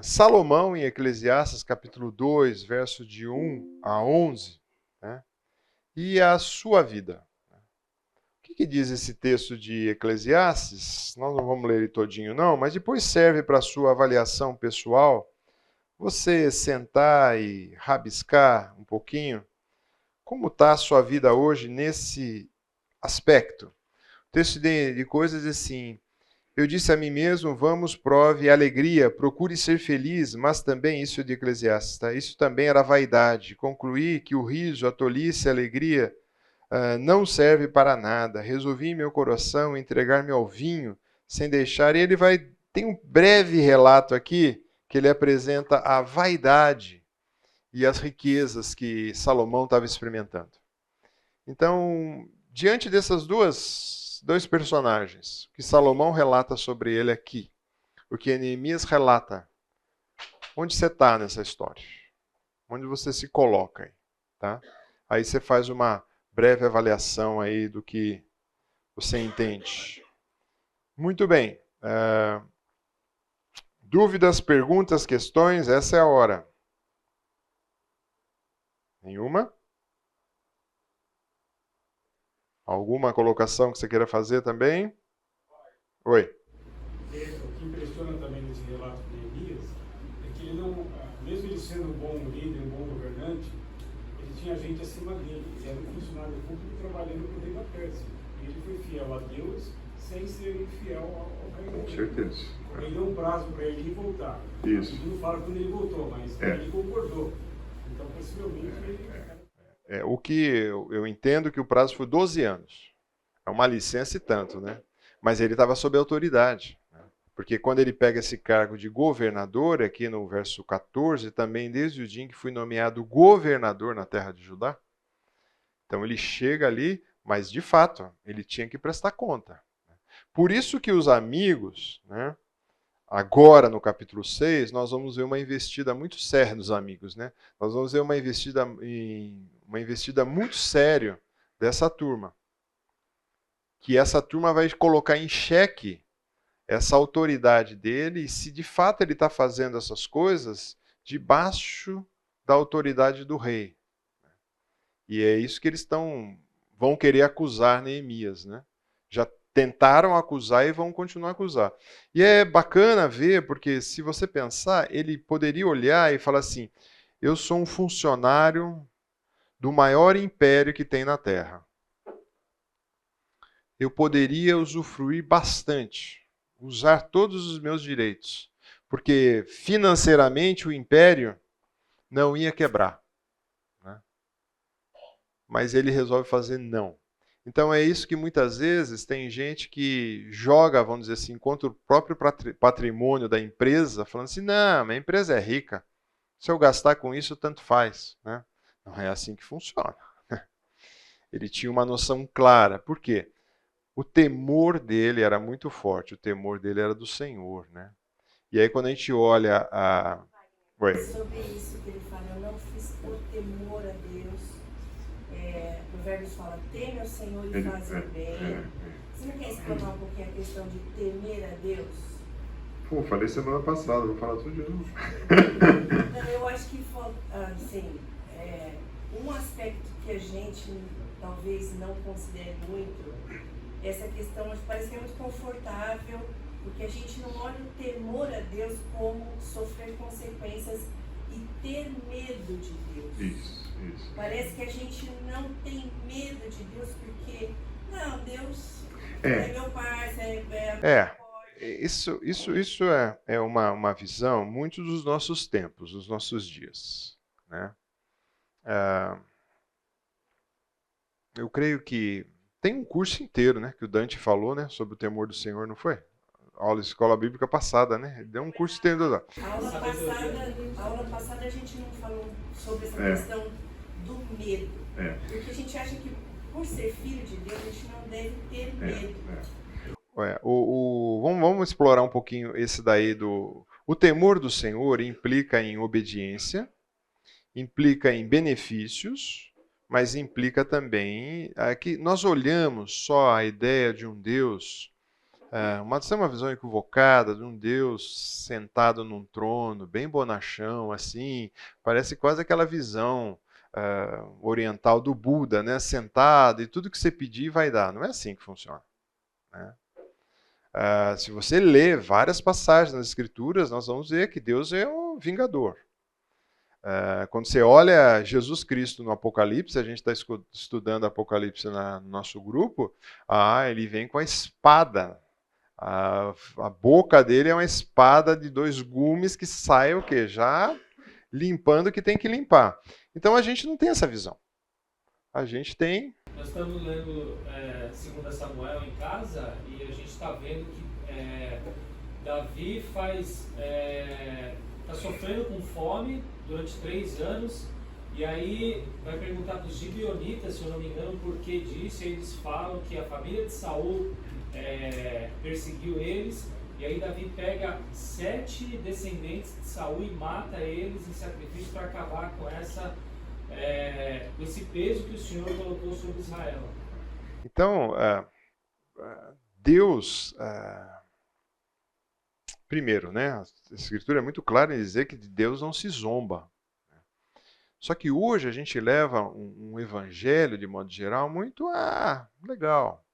Salomão em Eclesiastes, capítulo 2, verso de 1 a 11, né? E a sua vida. O que diz esse texto de Eclesiastes? Nós não vamos ler ele todinho não, mas depois serve para a sua avaliação pessoal, você sentar e rabiscar um pouquinho como está a sua vida hoje nesse aspecto. O texto de coisas assim, eu disse a mim mesmo, vamos, prove alegria, procure ser feliz, mas também isso de Eclesiastes, tá? Isso também era vaidade. Concluí que o riso, a tolice, a alegria não serve para nada. Resolvi em meu coração entregar-me ao vinho, sem deixar. E ele tem um breve relato aqui, que ele apresenta a vaidade e as riquezas que Salomão estava experimentando. Então, diante dessas dois personagens, o que Salomão relata sobre ele aqui, o que Neemias relata, onde você está nessa história? Onde você se coloca aí? Tá? Aí você faz uma breve avaliação aí do que você entende. Muito bem. Dúvidas, perguntas, questões? Essa é a hora. Nenhuma? Alguma colocação que você queira fazer também? Oi. O que impressiona também nesse relato de Neemias é que ele não, mesmo ele sendo um bom líder, um bom governante, ele tinha gente acima dele. Ele era um funcionário público trabalhando para o rei da Pérsia. E ele foi fiel a Deus sem ser infiel ao rei. Com certeza. Ele deu um prazo para ele ir voltar. Isso. Ele não fala quando ele voltou, mas ele concordou. Então, possivelmente, ele... O que eu entendo que o prazo foi 12 anos. É uma licença e tanto, né? Mas ele estava sob autoridade. Né? Porque quando ele pega esse cargo de governador, aqui no verso 14, também desde o dia em que foi nomeado governador na terra de Judá. Então ele chega ali, mas de fato, ele tinha que prestar conta. Por isso que os amigos, né? Agora, no capítulo 6, nós vamos ver uma investida muito séria nos amigos. Né? Nós vamos ver uma investida muito séria dessa turma. que essa turma vai colocar em xeque essa autoridade dele e se de fato ele está fazendo essas coisas debaixo da autoridade do rei. E é isso que eles vão querer acusar Neemias, né? Já tentaram acusar e vão continuar a acusar. E é bacana ver, porque se você pensar, ele poderia olhar e falar assim: eu sou um funcionário do maior império que tem na Terra. Eu poderia usufruir bastante, usar todos os meus direitos, porque financeiramente o império não ia quebrar. Né? Mas ele resolve fazer não. Então é isso que muitas vezes tem gente que joga, vamos dizer assim, contra o próprio patrimônio da empresa, falando assim, não, minha empresa é rica, se eu gastar com isso, tanto faz. Né? Não é assim que funciona. Ele tinha uma noção clara. Por quê? O temor dele era muito forte, o temor dele era do Senhor. Né? E aí quando a gente olha a... Oi. Sobre isso que ele fala, eu não fiz por temor a Deus. Provérbios fala, teme ao Senhor e faz o bem. Você não quer explanar um pouquinho a questão de temer a Deus? Pô, falei semana passada, vou falar tudo de novo. Não, eu acho que assim, um aspecto que a gente talvez não considere muito, essa questão parece que é muito confortável, porque a gente não olha o temor a Deus como sofrer consequências e ter medo de Deus. Isso. Parece que a gente não tem medo de Deus porque, não, Deus é meu pai, Isso é uma visão muito dos nossos tempos, dos nossos dias. Né? Eu creio que tem um curso inteiro, né, que o Dante falou, né, sobre o temor do Senhor, não foi? Aula de escola bíblica passada, né? Ele deu um curso inteiro lá. A aula passada a gente não falou sobre essa questão do medo. Porque a gente acha que por ser filho de Deus, a gente não deve ter medo. Vamos explorar um pouquinho esse daí do... O temor do Senhor implica em obediência, implica em benefícios, mas implica também que nós olhamos só a ideia de um Deus, uma visão equivocada de um Deus sentado num trono, bem bonachão, assim, parece quase aquela visão oriental do Buda, né? Sentado e tudo que você pedir vai dar. Não é assim que funciona. Né? Se você ler várias passagens nas Escrituras, nós vamos ver que Deus é um vingador. Quando você olha Jesus Cristo no Apocalipse, a gente está estudando Apocalipse no nosso grupo, ele vem com a espada. A boca dele é uma espada de 2 gumes que sai o quê? Já limpando o que tem que limpar. Então a gente não tem essa visão. A gente tem... Nós estamos lendo 2 Samuel em casa e a gente está vendo que Davi está sofrendo com fome durante 3 anos e aí vai perguntar para os gibeonitas, se eu não me engano, por que disso, e eles falam que a família de Saul perseguiu eles, e aí Davi pega 7 descendentes de Saul e mata eles em sacrifício para acabar com esse peso que o Senhor colocou sobre Israel. Então, Deus, primeiro, né, a Escritura é muito clara em dizer que de Deus não se zomba. Só que hoje a gente leva um evangelho, de modo geral, muito, legal.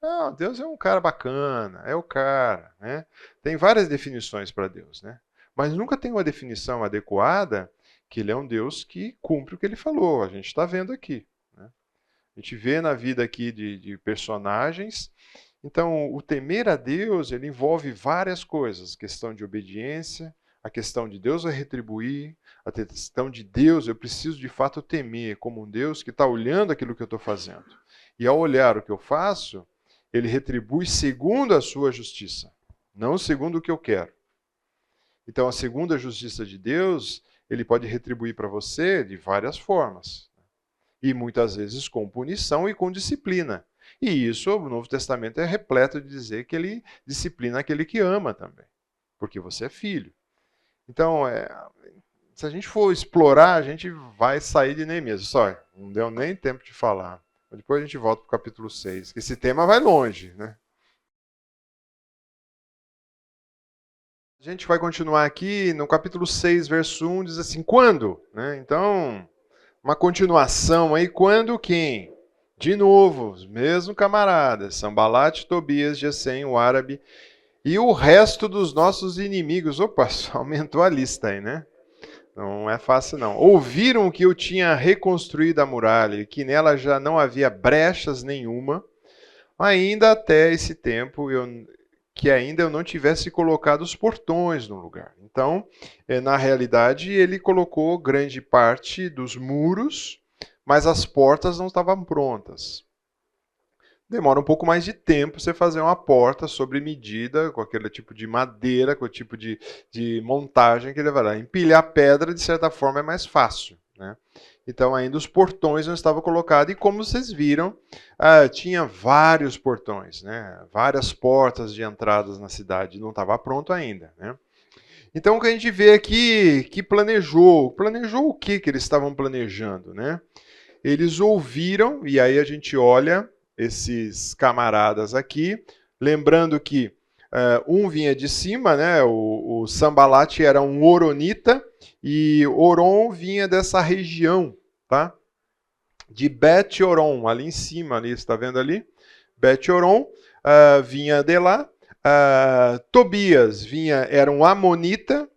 Não, Deus é um cara bacana, é o cara. Né? Tem várias definições para Deus, né? Mas nunca tem uma definição adequada que ele é um Deus que cumpre o que ele falou. A gente está vendo aqui. Né? A gente vê na vida aqui de personagens. Então, o temer a Deus, ele envolve várias coisas. A questão de obediência, a questão de Deus vai retribuir, a questão de Deus, eu preciso de fato temer como um Deus que está olhando aquilo que eu estou fazendo. E ao olhar o que eu faço, ele retribui segundo a sua justiça, não segundo o que eu quero. Então, a segunda justiça de Deus, ele pode retribuir para você de várias formas. E muitas vezes com punição e com disciplina. E isso, o Novo Testamento é repleto de dizer que ele disciplina aquele que ama também. Porque você é filho. Então, se a gente for explorar, a gente vai sair de Neemias. Só, não deu nem tempo de falar. Depois a gente volta para o capítulo 6. Esse tema vai longe, né? A gente vai continuar aqui no capítulo 6, verso 1, diz assim, quando? Né? Então, uma continuação aí, quando quem? De novo, os mesmos camaradas, Sanbalate, Tobias, Gesem, o árabe, e o resto dos nossos inimigos. Opa, só aumentou a lista aí, né? Não é fácil não. Ouviram que eu tinha reconstruído a muralha e que nela já não havia brechas nenhuma, ainda até esse tempo que ainda eu não tivesse colocado os portões no lugar. Então, na realidade, ele colocou grande parte dos muros, mas as portas não estavam prontas. Demora um pouco mais de tempo você fazer uma porta sobre medida, com aquele tipo de madeira, com o tipo de montagem que ele vai lá. Empilhar pedra, de certa forma, é mais fácil, né? Então, ainda os portões não estavam colocados, e como vocês viram, tinha vários portões, né? Várias portas de entradas na cidade, não estava pronto ainda, né? Então, o que a gente vê aqui, que planejou o que eles estavam planejando, né? Eles ouviram, e aí a gente olha esses camaradas aqui, lembrando que um vinha de cima, né? O Sanbalate era um horonita, e Oron vinha dessa região, tá? De Bet-Oron, ali em cima, ali, está vendo ali? Bet-Oron vinha de lá. Tobias era um amonita,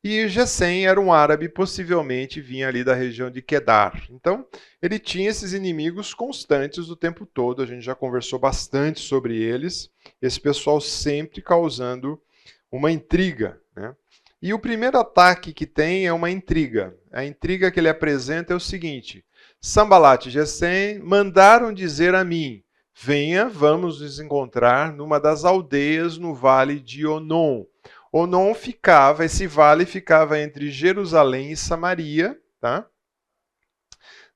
e Gesem era um árabe, possivelmente vinha ali da região de Quedar. Então, ele tinha esses inimigos constantes o tempo todo, a gente já conversou bastante sobre eles, esse pessoal sempre causando uma intriga, né? E o primeiro ataque que tem é uma intriga. A intriga que ele apresenta é o seguinte: Sanbalate e Gesem mandaram dizer a mim, venha, vamos nos encontrar numa das aldeias no vale de Onon. Onon esse vale ficava entre Jerusalém e Samaria, tá?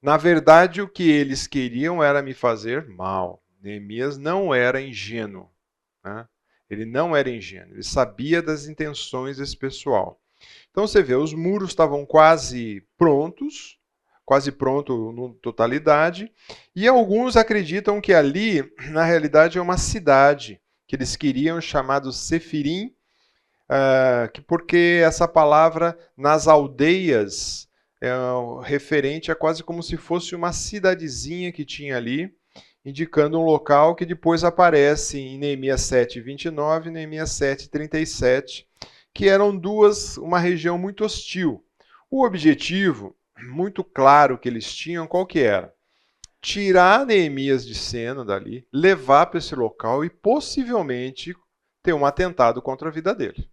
Na verdade, o que eles queriam era me fazer mal. Neemias não era ingênuo, né? Ele não era ingênuo, ele sabia das intenções desse pessoal. Então você vê, os muros estavam quase prontos na totalidade, e alguns acreditam que ali, na realidade, é uma cidade que eles queriam, chamado Sefirim, porque essa palavra nas aldeias é referente a quase como se fosse uma cidadezinha que tinha ali, indicando um local que depois aparece em Neemias 7:29 e Neemias 7:37, que eram uma região muito hostil. O objetivo muito claro que eles tinham, qual que era? Tirar Neemias de cena dali, levar para esse local e possivelmente ter um atentado contra a vida dele.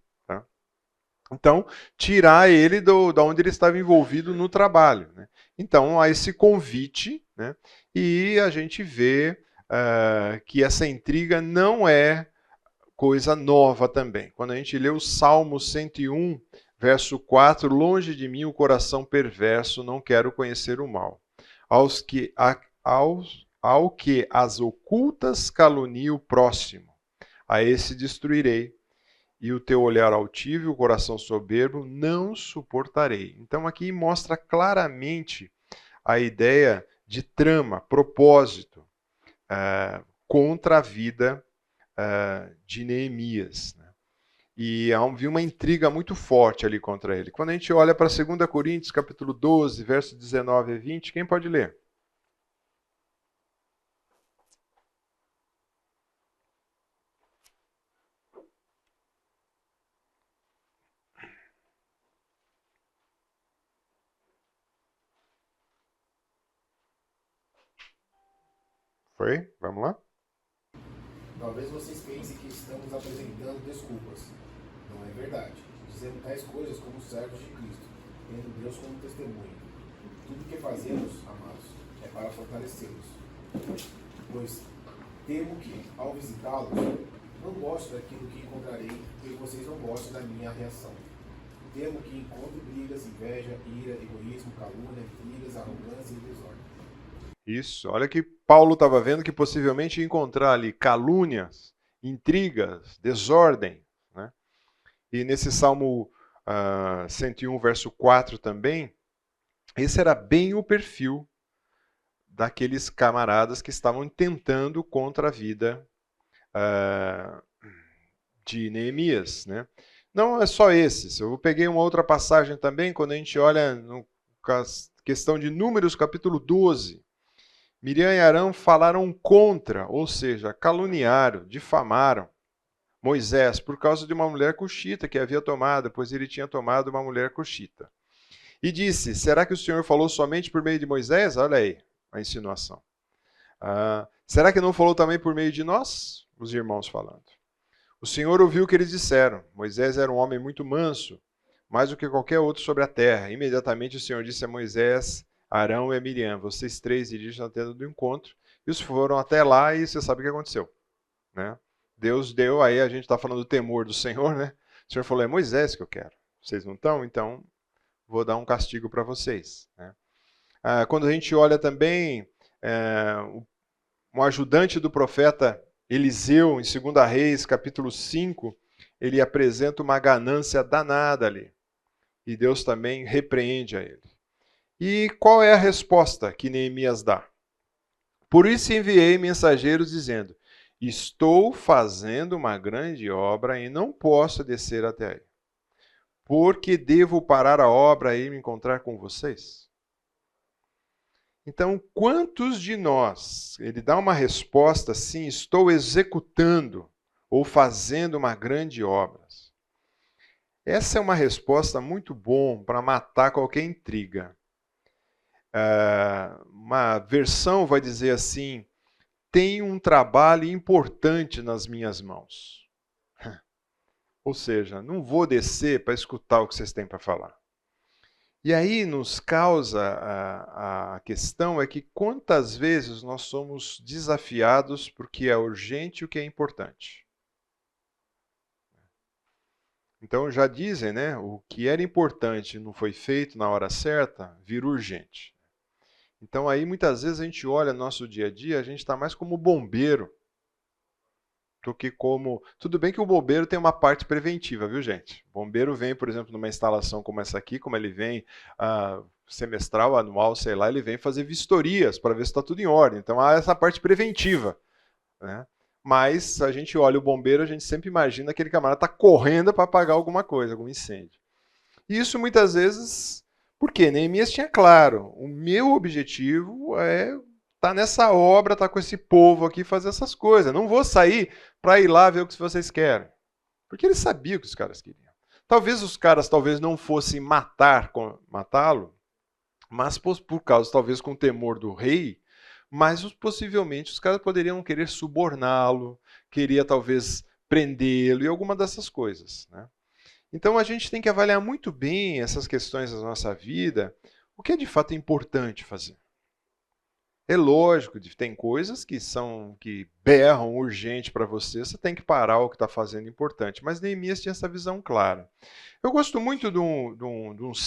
Então, tirar ele da onde ele estava envolvido no trabalho, né? Então, há esse convite, né? E a gente vê que essa intriga não é coisa nova também. Quando a gente lê o Salmo 101, verso 4, longe de mim o coração perverso, não quero conhecer o mal. Ao que as ocultas calunia o próximo, a esse destruirei. E o teu olhar altivo e o coração soberbo não suportarei. Então aqui mostra claramente a ideia de trama, propósito, contra a vida de Neemias, né? E havia uma intriga muito forte ali contra ele. Quando a gente olha para 2 Coríntios, capítulo 12, versos 19 e 20, quem pode ler? Foi? Vamos lá? Talvez vocês pensem que estamos apresentando desculpas. Não é verdade. Dizemos tais coisas como servos de Cristo, tendo Deus como testemunho. Tudo que fazemos, amados, é para fortalecê-los. Pois temo que, ao visitá-los, não gosto daquilo que encontrarei e vocês não gostem da minha reação. Temo que encontre brigas, inveja, ira, egoísmo, calúnia, intrigas, arrogância e desordem. Isso, olha que Paulo estava vendo que possivelmente ia encontrar ali calúnias, intrigas, desordem, né? E nesse Salmo 101, verso 4 também, esse era bem o perfil daqueles camaradas que estavam tentando contra a vida de Neemias, né? Não é só esses. Eu peguei uma outra passagem também, quando a gente olha no questão de Números, capítulo 12. Miriam e Arão falaram contra, ou seja, caluniaram, difamaram Moisés por causa de uma mulher cuxita que havia tomado, pois ele tinha tomado uma mulher cuxita. E disse, será que o Senhor falou somente por meio de Moisés? Olha aí a insinuação. Será que não falou também por meio de nós? Os irmãos falando. O Senhor ouviu o que eles disseram. Moisés era um homem muito manso, mais do que qualquer outro sobre a terra. Imediatamente o Senhor disse a Moisés, Arão e a Miriam, vocês três dirigem a tenda do encontro. E eles foram até lá e você sabe o que aconteceu, né? Deus deu, aí a gente está falando do temor do Senhor, né? O Senhor falou, é Moisés que eu quero. Vocês não estão? Então vou dar um castigo para vocês, né? Quando a gente olha também um ajudante do profeta Eliseu, em 2 Reis, capítulo 5, ele apresenta uma ganância danada ali. E Deus também repreende a ele. E qual é a resposta que Neemias dá? Por isso enviei mensageiros dizendo, estou fazendo uma grande obra e não posso descer até aí. Porque devo parar a obra e me encontrar com vocês? Então, quantos de nós, ele dá uma resposta assim, estou executando ou fazendo uma grande obra? Essa é uma resposta muito boa para matar qualquer intriga. Uma versão vai dizer assim, tem um trabalho importante nas minhas mãos. Ou seja, não vou descer para escutar o que vocês têm para falar. E aí nos causa a questão é que quantas vezes nós somos desafiados por que é urgente e o que é importante. Então já dizem, né, o que era importante não foi feito na hora certa, vira urgente. Então aí muitas vezes a gente olha no nosso dia a dia, a gente está mais como bombeiro do que como... Tudo bem que o bombeiro tem uma parte preventiva, viu gente? O bombeiro vem, por exemplo, numa instalação como essa aqui, como ele vem semestral, anual, sei lá, ele vem fazer vistorias para ver se está tudo em ordem. Então há essa parte preventiva, né? Mas a gente olha o bombeiro, a gente sempre imagina que aquele camarada está correndo para apagar alguma coisa, algum incêndio. E isso muitas vezes... Por quê? Neemias tinha claro, o meu objetivo é estar nessa obra, estar com esse povo aqui, fazer essas coisas. Não vou sair para ir lá ver o que vocês querem. Porque ele sabia o que os caras queriam. Talvez os caras não fossem matá-lo, mas por causa, talvez com o temor do rei, mas possivelmente os caras poderiam querer suborná-lo, queria talvez prendê-lo e alguma dessas coisas, né? Então a gente tem que avaliar muito bem essas questões da nossa vida, o que é de fato importante fazer. É lógico, tem coisas que berram urgente para você, você tem que parar o que está fazendo importante, mas Neemias tinha essa visão clara. Eu gosto muito de uns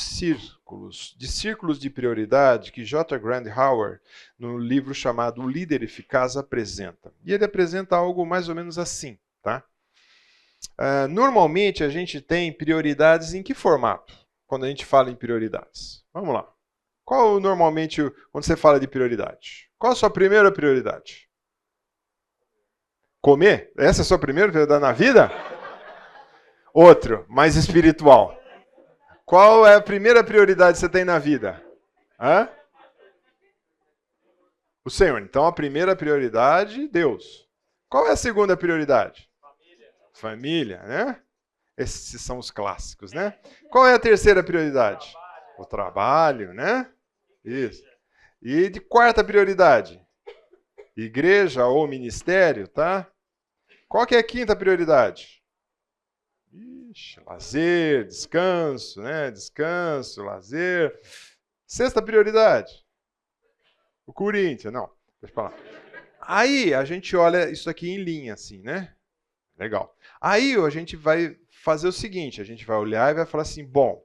círculos de prioridade que J. Grant Howard, no livro chamado O Líder Eficaz, apresenta. E ele apresenta algo mais ou menos assim, tá? Normalmente a gente tem prioridades em que formato? Quando a gente fala em prioridades. Vamos lá. Qual normalmente, quando você fala de prioridade? Qual a sua primeira prioridade? Comer? Essa é a sua primeira prioridade na vida? Outro, mais espiritual. Qual é a primeira prioridade que você tem na vida? O Senhor. Então a primeira prioridade, Deus. Qual é a segunda prioridade? Família, né? Esses são os clássicos, né? Qual é a terceira prioridade? O trabalho, né? Isso. E de quarta prioridade? Igreja ou ministério, tá? Qual que é a quinta prioridade? Ixi, lazer, descanso, né? Descanso, lazer. Sexta prioridade? O Corinthians, não. Deixa eu falar. Aí a gente olha isso aqui em linha, assim, né? Legal. Aí a gente vai fazer o seguinte, a gente vai olhar e vai falar assim, bom,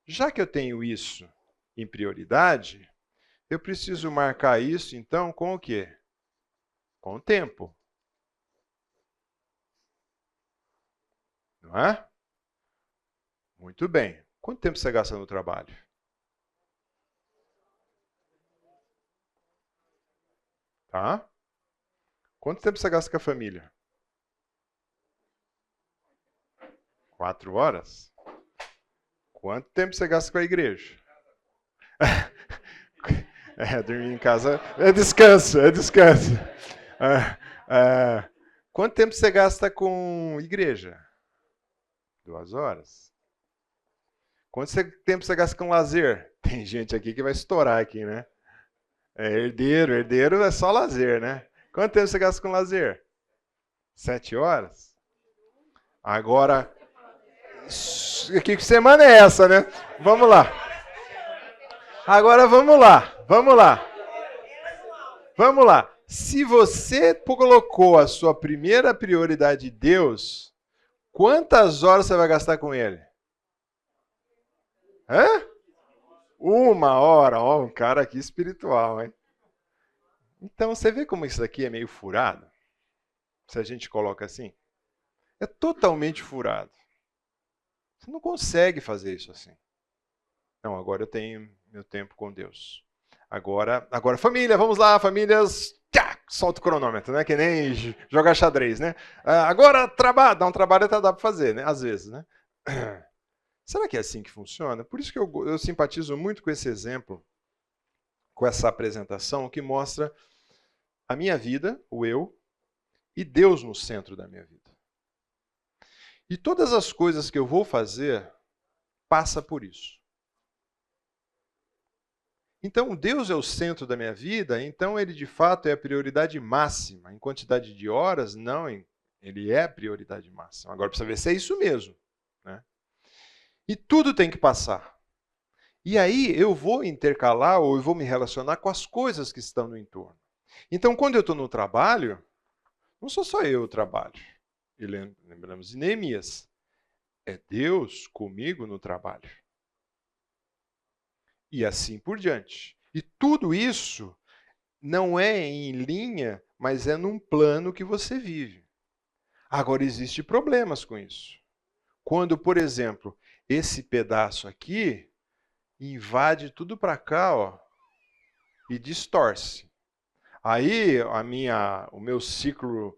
já que eu tenho isso em prioridade, eu preciso marcar isso, então, com o quê? Com o tempo. Não é? Muito bem. Quanto tempo você gasta no trabalho? Tá? Quanto tempo você gasta com a família? 4 horas? Quanto tempo você gasta com a igreja? Dormir em casa é descanso, é descanso. Quanto tempo você gasta com igreja? 2 horas. Quanto tempo você gasta com lazer? Tem gente aqui que vai estourar aqui, né? Herdeiro é só lazer, né? Quanto tempo você gasta com lazer? 7 horas? Agora, que semana é essa, né? Vamos lá. Agora vamos lá. Se você colocou a sua primeira prioridade Deus, quantas horas você vai gastar com Ele? 1 hora. Ó, um cara aqui espiritual, hein? Então, você vê como isso daqui é meio furado? Se a gente coloca assim? É totalmente furado. Você não consegue fazer isso assim. Não, agora eu tenho meu tempo com Deus. Agora família, vamos lá, famílias. Tchá, solta o cronômetro, né? Que nem jogar xadrez, né? Agora trabalho, dá um trabalho até dá para fazer, né? Às vezes, né? Será que é assim que funciona? Por isso que eu simpatizo muito com esse exemplo, com essa apresentação que mostra a minha vida, o eu, e Deus no centro da minha vida. E todas as coisas que eu vou fazer passa por isso. Então, Deus é o centro da minha vida, então ele de fato é a prioridade máxima. Em quantidade de horas, não, ele é a prioridade máxima. Agora precisa ver se é isso mesmo, né? E tudo tem que passar. E aí eu vou intercalar ou eu vou me relacionar com as coisas que estão no entorno. Então, quando eu estou no trabalho, não sou só eu o trabalho. E lembramos de Neemias. É Deus comigo no trabalho. E assim por diante. E tudo isso não é em linha, mas é num plano que você vive. Agora, existem problemas com isso. Quando, por exemplo, esse pedaço aqui invade tudo para cá, ó, e distorce. Aí o meu círculo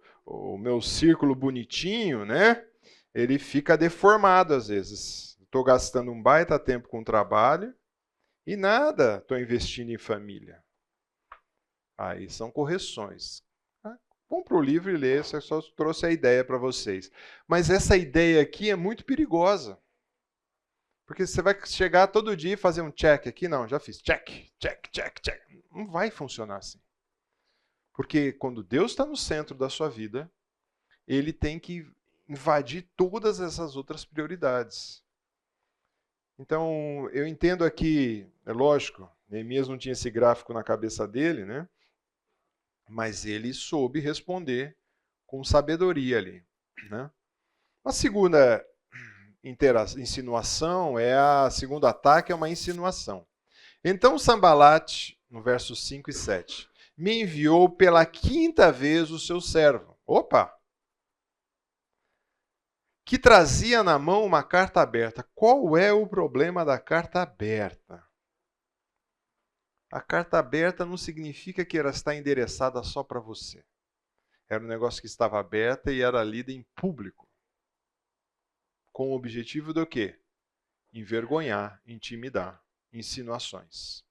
bonitinho, né? Ele fica deformado às vezes. Estou gastando um baita tempo com trabalho e nada estou investindo em família. Aí são correções. Compra o livro e lê, eu só trouxe a ideia para vocês. Mas essa ideia aqui é muito perigosa. Porque você vai chegar todo dia e fazer um check aqui. Não, já fiz. Check. Não vai funcionar assim. Porque quando Deus está no centro da sua vida, ele tem que invadir todas essas outras prioridades. Então, eu entendo aqui, é lógico, Neemias não tinha esse gráfico na cabeça dele, né? Mas ele soube responder com sabedoria ali, né? A segunda insinuação segundo ataque é uma insinuação. Então Sambalate, no versos 5 e 7, me enviou pela 5ª vez o seu servo. Opa! Que trazia na mão uma carta aberta. Qual é o problema da carta aberta? A carta aberta não significa que ela está endereçada só para você. Era um negócio que estava aberta e era lida em público. Com o objetivo do quê? Envergonhar, intimidar, insinuações.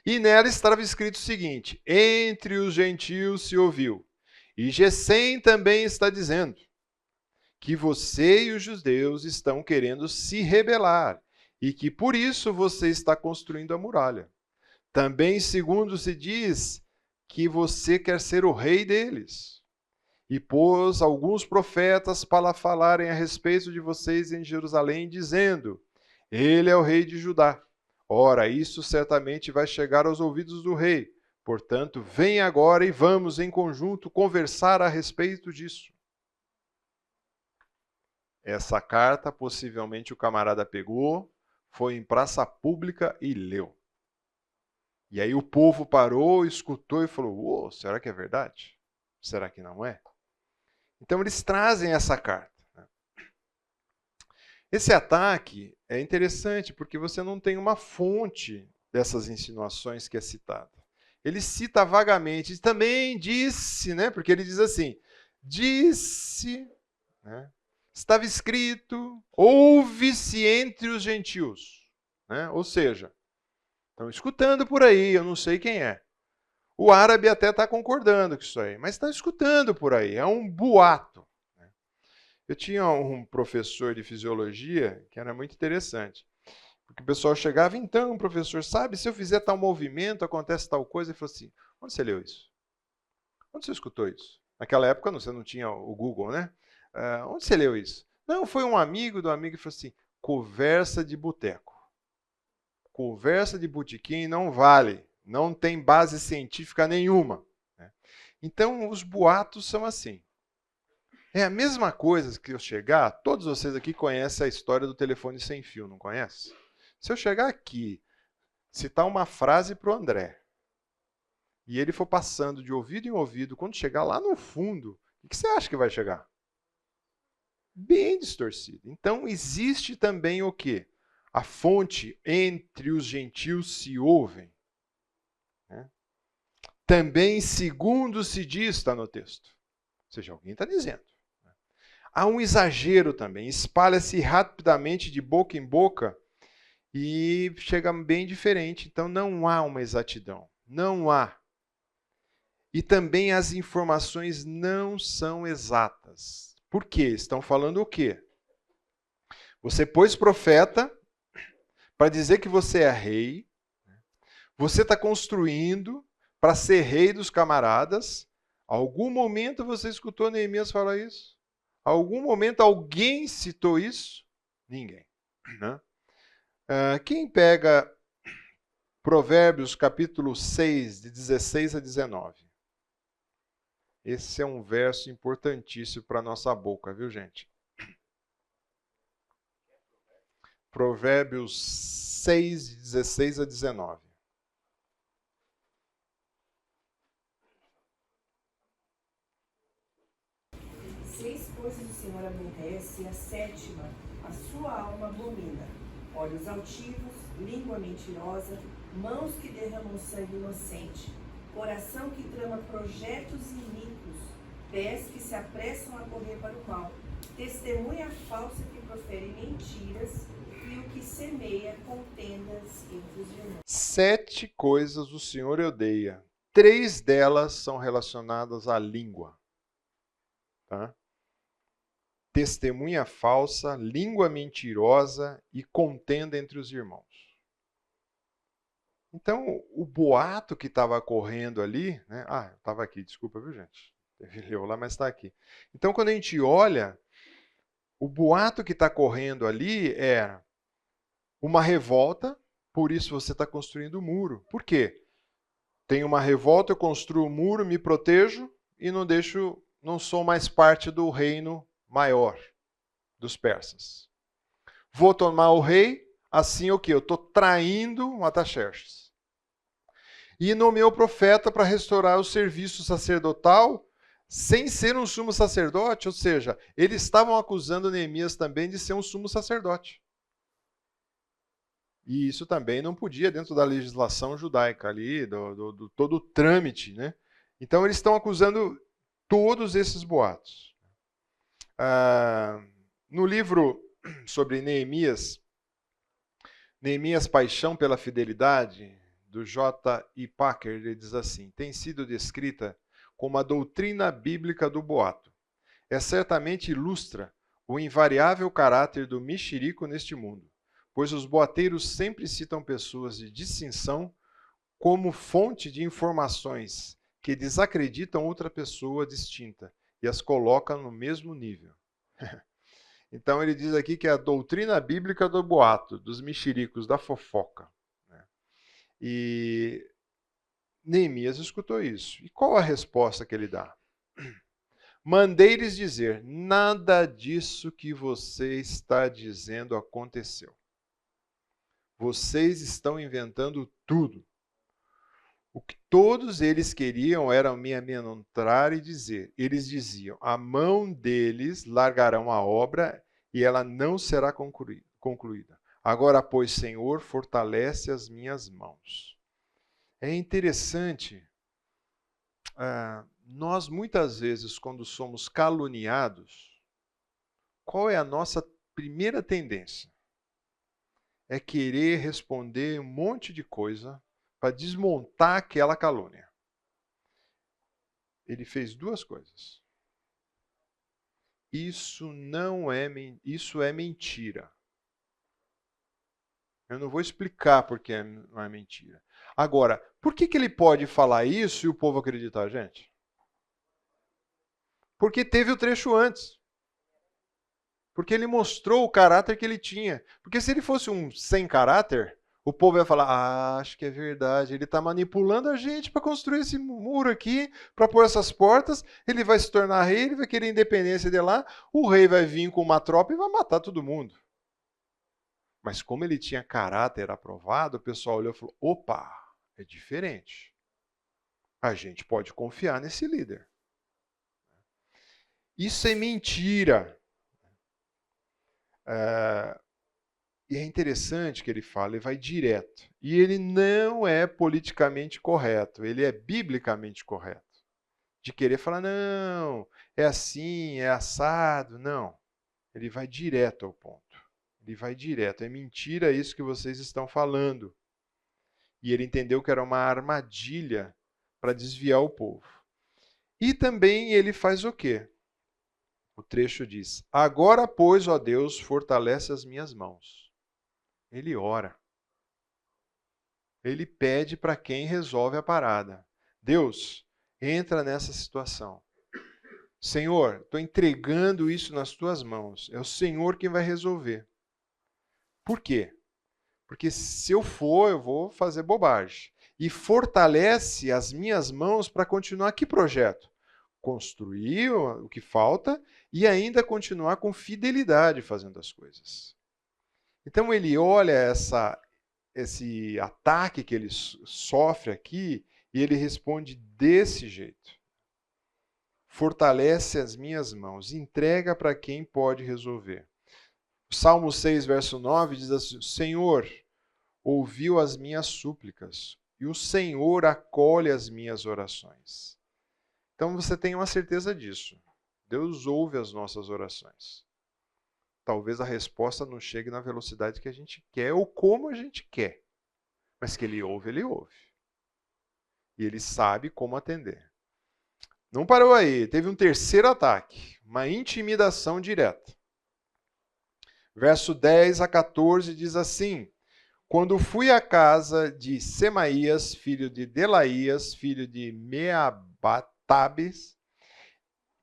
E nela estava escrito o seguinte: entre os gentios se ouviu, e Gesem também está dizendo, que você e os judeus estão querendo se rebelar, e que por isso você está construindo a muralha. Também, segundo se diz, que você quer ser o rei deles. E pôs alguns profetas para falarem a respeito de vocês em Jerusalém, dizendo, ele é o rei de Judá. Ora, isso certamente vai chegar aos ouvidos do rei. Portanto, vem agora e vamos em conjunto conversar a respeito disso. Essa carta, possivelmente o camarada pegou, foi em praça pública e leu. E aí o povo parou, escutou e falou, será que é verdade? Será que não é? Então eles trazem essa carta. Esse ataque é interessante porque você não tem uma fonte dessas insinuações que é citada. Ele cita vagamente. Também disse, né? Porque ele diz assim, disse, né? Estava escrito, ouve-se entre os gentios. Né? Ou seja, estão escutando por aí, eu não sei quem é. O árabe até está concordando com isso aí, mas está escutando por aí, é um boato. Eu tinha um professor de fisiologia que era muito interessante, porque o pessoal chegava, então, professor, sabe, se eu fizer tal movimento, acontece tal coisa, ele falou assim, onde você leu isso? Onde você escutou isso? Naquela época você não tinha o Google, né? Onde você leu isso? Não, foi um amigo do amigo que falou assim, conversa de boteco. Conversa de botequim não vale. Não tem base científica nenhuma. Então, os boatos são assim. É a mesma coisa que eu chegar, todos vocês aqui conhecem a história do telefone sem fio, não conhece? Se eu chegar aqui, citar uma frase para o André, e ele for passando de ouvido em ouvido, quando chegar lá no fundo, o que você acha que vai chegar? Bem distorcido. Então, existe também o quê? A fonte entre os gentios se ouvem. Também, segundo se diz, está no texto. Ou seja, alguém está dizendo. Há um exagero também. Espalha-se rapidamente de boca em boca e chega bem diferente. Então, não há uma exatidão. Não há. E também as informações não são exatas. Por quê? Estão falando o quê? Você pôs profeta para dizer que você é rei. Você está construindo para ser rei dos camaradas. Algum momento você escutou Neemias falar isso? Algum momento alguém citou isso? Ninguém. Né? Quem pega Provérbios capítulo 6, de 16 a 19? Esse é um verso importantíssimo para a nossa boca, viu, gente? Provérbios 6, de 16 a 19. Seis coisas o Senhor aborrece, e a sétima, a sua alma abomina. Olhos altivos, língua mentirosa, mãos que derramam sangue inocente, coração que trama projetos iníquos, pés que se apressam a correr para o mal, testemunha falsa que profere mentiras, e o que semeia contendas entre os irmãos. 7 coisas o Senhor odeia. 3 delas são relacionadas à língua. Tá? Testemunha falsa, língua mentirosa e contenda entre os irmãos. Então, o boato que estava correndo ali, né? Estava aqui, desculpa, viu, gente? Leu lá, mas está aqui. Então, quando a gente olha, o boato que está correndo ali é uma revolta, por isso você está construindo o muro. Por quê? Tem uma revolta, eu construo o muro, me protejo e não sou mais parte do reino maior dos persas. Vou tomar o rei, assim o quê? Eu estou traindo Ataxerxes. E nomeou profeta para restaurar o serviço sacerdotal sem ser um sumo sacerdote, ou seja, eles estavam acusando Neemias também de ser um sumo sacerdote. E isso também não podia dentro da legislação judaica ali, do todo o trâmite, né? Então eles estão acusando todos esses boatos. No livro sobre Neemias, Paixão pela Fidelidade, do J.I. Packer, ele diz assim, tem sido descrita como a doutrina bíblica do boato. Certamente ilustra o invariável caráter do mexerico neste mundo, pois os boateiros sempre citam pessoas de distinção como fonte de informações que desacreditam outra pessoa distinta e as colocam no mesmo nível. Então ele diz aqui que é a doutrina bíblica do boato, dos mexericos, da fofoca. E Neemias escutou isso. E qual a resposta que ele dá? Mandei-lhes dizer, nada disso que você está dizendo aconteceu. Vocês estão inventando tudo. O que todos eles queriam era me amedrontar e dizer. Eles diziam, a mão deles largarão a obra e ela não será concluída. Agora, pois, Senhor, fortalece as minhas mãos. É interessante, nós muitas vezes, quando somos caluniados, qual é a nossa primeira tendência? É querer responder um monte de coisa para desmontar aquela calúnia. Ele fez duas coisas. Isso é mentira. Eu não vou explicar porque não é mentira. Agora, por que ele pode falar isso e o povo acreditar, gente? Porque teve o trecho antes. Porque ele mostrou o caráter que ele tinha. Porque se ele fosse um sem caráter, o povo ia falar, acho que é verdade, ele está manipulando a gente para construir esse muro aqui, para pôr essas portas, ele vai se tornar rei, ele vai querer independência de lá, o rei vai vir com uma tropa e vai matar todo mundo. Mas como ele tinha caráter aprovado, o pessoal olhou e falou, opa, é diferente. A gente pode confiar nesse líder. Isso é mentira. E é interessante que ele fala, ele vai direto. E ele não é politicamente correto, ele é biblicamente correto. De querer falar, não, é assim, é assado. Não. Ele vai direto ao ponto. Ele vai direto. É mentira isso que vocês estão falando. E ele entendeu que era uma armadilha para desviar o povo. E também ele faz o quê? O trecho diz, agora, pois, ó Deus, fortalece as minhas mãos. Ele ora. Ele pede para quem resolve a parada. Deus, entra nessa situação. Senhor, estou entregando isso nas tuas mãos. É o Senhor quem vai resolver. Por quê? Porque se eu for, eu vou fazer bobagem. E fortalece as minhas mãos para continuar que projeto? Construir o que falta e ainda continuar com fidelidade fazendo as coisas. Então ele olha esse ataque que ele sofre aqui e ele responde desse jeito. Fortalece as minhas mãos, entrega para quem pode resolver. O Salmo 6, verso 9 diz assim, Senhor, ouviu as minhas súplicas e o Senhor acolhe as minhas orações. Então você tem uma certeza disso. Deus ouve as nossas orações. Talvez a resposta não chegue na velocidade que a gente quer ou como a gente quer. Mas que ele ouve, ele ouve. E ele sabe como atender. Não parou aí. Teve um terceiro ataque. Uma intimidação direta. Verso 10 a 14 diz assim, quando fui à casa de Semaías, filho de Delaías, filho de Meabatabes,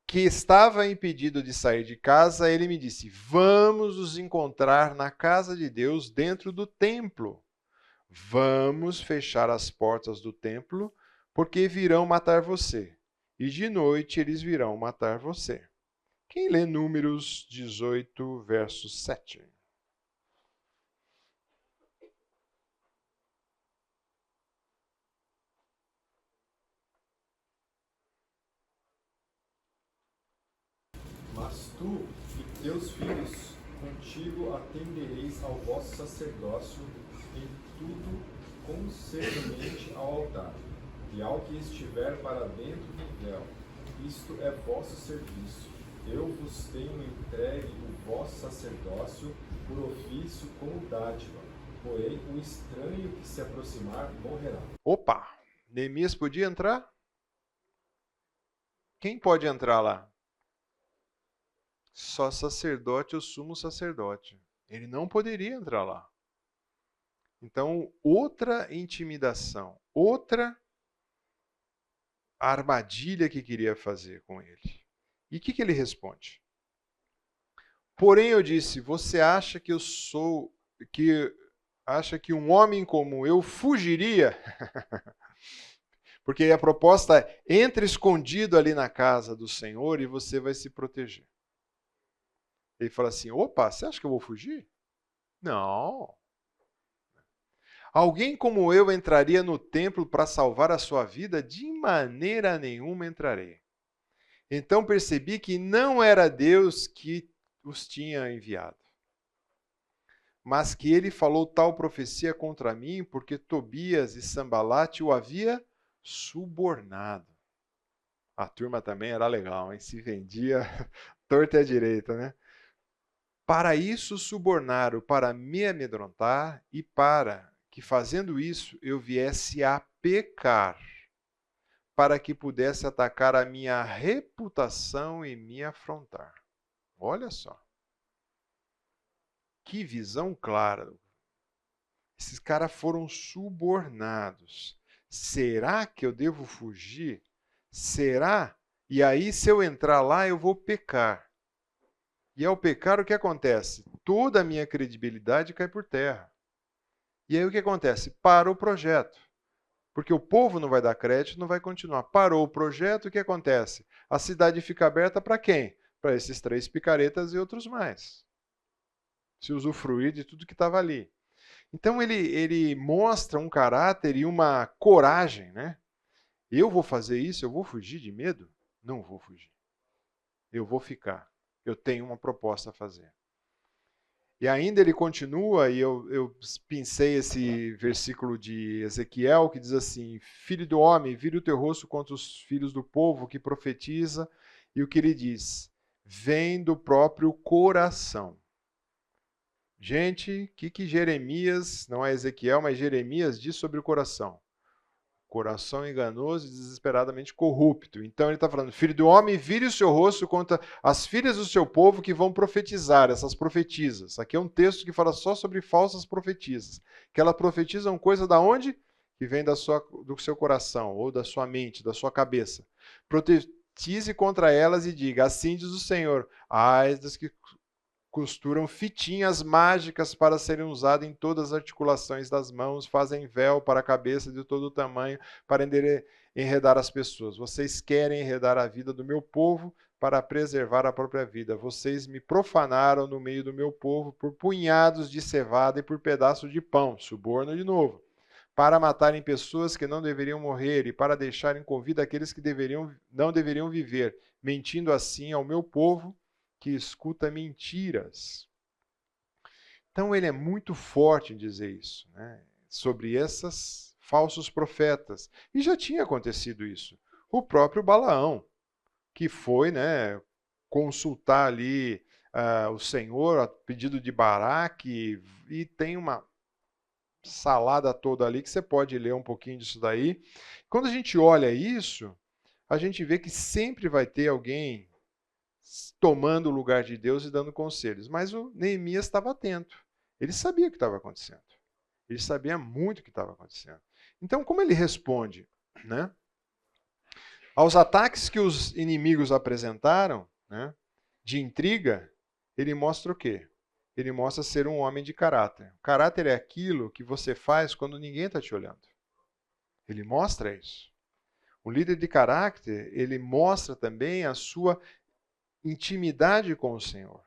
que estava impedido de sair de casa, ele me disse, vamos nos encontrar na casa de Deus dentro do templo. Vamos fechar as portas do templo, porque virão matar você. E de noite eles virão matar você. Quem lê Números 18, verso 7? Mas tu e teus filhos contigo atendereis ao vosso sacerdócio em tudo concernente ao altar, e ao que estiver para dentro do véu. Isto é vosso serviço. Eu vos tenho entregue o vosso sacerdócio por ofício como dádiva, porém o estranho que se aproximar morrerá. Opa! Neemias podia entrar? Quem pode entrar lá? Só sacerdote ou sumo sacerdote. Ele não poderia entrar lá. Então, outra intimidação, outra armadilha que queria fazer com ele. E o que ele responde? Porém, eu disse, você acha que acha que um homem como eu fugiria? Porque a proposta é, entre escondido ali na casa do Senhor e você vai se proteger. Ele fala assim, opa, você acha que eu vou fugir? Não. Alguém como eu entraria no templo para salvar a sua vida? De maneira nenhuma entrarei. Então percebi que não era Deus que os tinha enviado. mas que ele falou tal profecia contra mim, porque Tobias e Sambalate o havia subornado. A turma também era legal, hein? Se vendia torta e à direita, né? Para isso subornaram, para me amedrontar e para que, fazendo isso, eu viesse a pecar, para que pudesse atacar a minha reputação e me afrontar. Olha só. Que visão clara. Esses caras foram subornados. Será que eu devo fugir? Será? E aí, se eu entrar lá, eu vou pecar. E ao pecar, o que acontece? Toda a minha credibilidade cai por terra. E aí o que acontece? Para o projeto. Porque o povo não vai dar crédito, não vai continuar. Parou o projeto, o que acontece? A cidade fica aberta para quem? Para esses 3 picaretas e outros mais. Se usufruir de tudo que estava ali. Então ele mostra um caráter e uma coragem, né? Eu vou fazer isso? Eu vou fugir de medo? Não vou fugir. Eu vou ficar. Eu tenho uma proposta a fazer. E ainda ele continua, e eu pincei esse versículo de Ezequiel, que diz assim: Filho do homem, vira o teu rosto contra os filhos do povo que profetiza, e o que ele diz? Vem do próprio coração. Gente, o que Jeremias, não é Ezequiel, mas Jeremias diz sobre o coração? Coração enganoso e desesperadamente corrupto. Então ele está falando, filho do homem, vire o seu rosto contra as filhas do seu povo que vão profetizar, essas profetisas. Aqui é um texto que fala só sobre falsas profetisas. Que elas profetizam coisa da onde? Que vem do seu coração, ou da sua mente, da sua cabeça. Profetize contra elas e diga, assim diz o Senhor, ai das que costuram fitinhas mágicas para serem usadas em todas as articulações das mãos, fazem véu para a cabeça de todo o tamanho, para enredar as pessoas. Vocês querem enredar a vida do meu povo para preservar a própria vida. Vocês me profanaram no meio do meu povo por punhados de cevada e por pedaços de pão, suborno de novo, para matarem pessoas que não deveriam morrer e para deixarem com vida aqueles que não deveriam viver, mentindo assim ao meu povo, que escuta mentiras. Então ele é muito forte em dizer isso, né? Sobre esses falsos profetas. E já tinha acontecido isso. O próprio Balaão, que foi, né, consultar ali o Senhor a pedido de Baraque, e tem uma salada toda ali que você pode ler um pouquinho disso daí. Quando a gente olha isso, a gente vê que sempre vai ter alguém tomando o lugar de Deus e dando conselhos. Mas o Neemias estava atento. Ele sabia o que estava acontecendo. Ele sabia muito o que estava acontecendo. Então, como ele responde? Né? Aos ataques que os inimigos apresentaram, né, de intriga, ele mostra o quê? Ele mostra ser um homem de caráter. Caráter é aquilo que você faz quando ninguém está te olhando. Ele mostra isso. O líder de caráter, ele mostra também a sua intimidade com o Senhor.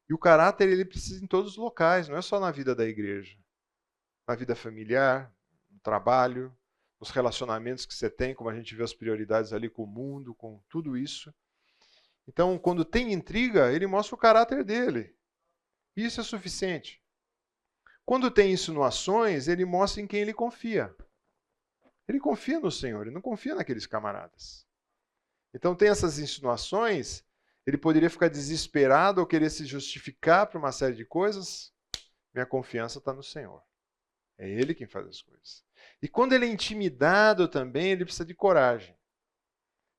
E o caráter ele precisa em todos os locais, não é só na vida da igreja. Na vida familiar, no trabalho, nos relacionamentos que você tem, como a gente vê as prioridades ali com o mundo, com tudo isso. Então, quando tem intriga, ele mostra o caráter dele. Isso é suficiente. Quando tem insinuações, ele mostra em quem ele confia. Ele confia no Senhor, ele não confia naqueles camaradas. Então tem essas insinuações, ele poderia ficar desesperado ou querer se justificar para uma série de coisas. Minha confiança está no Senhor. É Ele quem faz as coisas. E quando ele é intimidado também, ele precisa de coragem.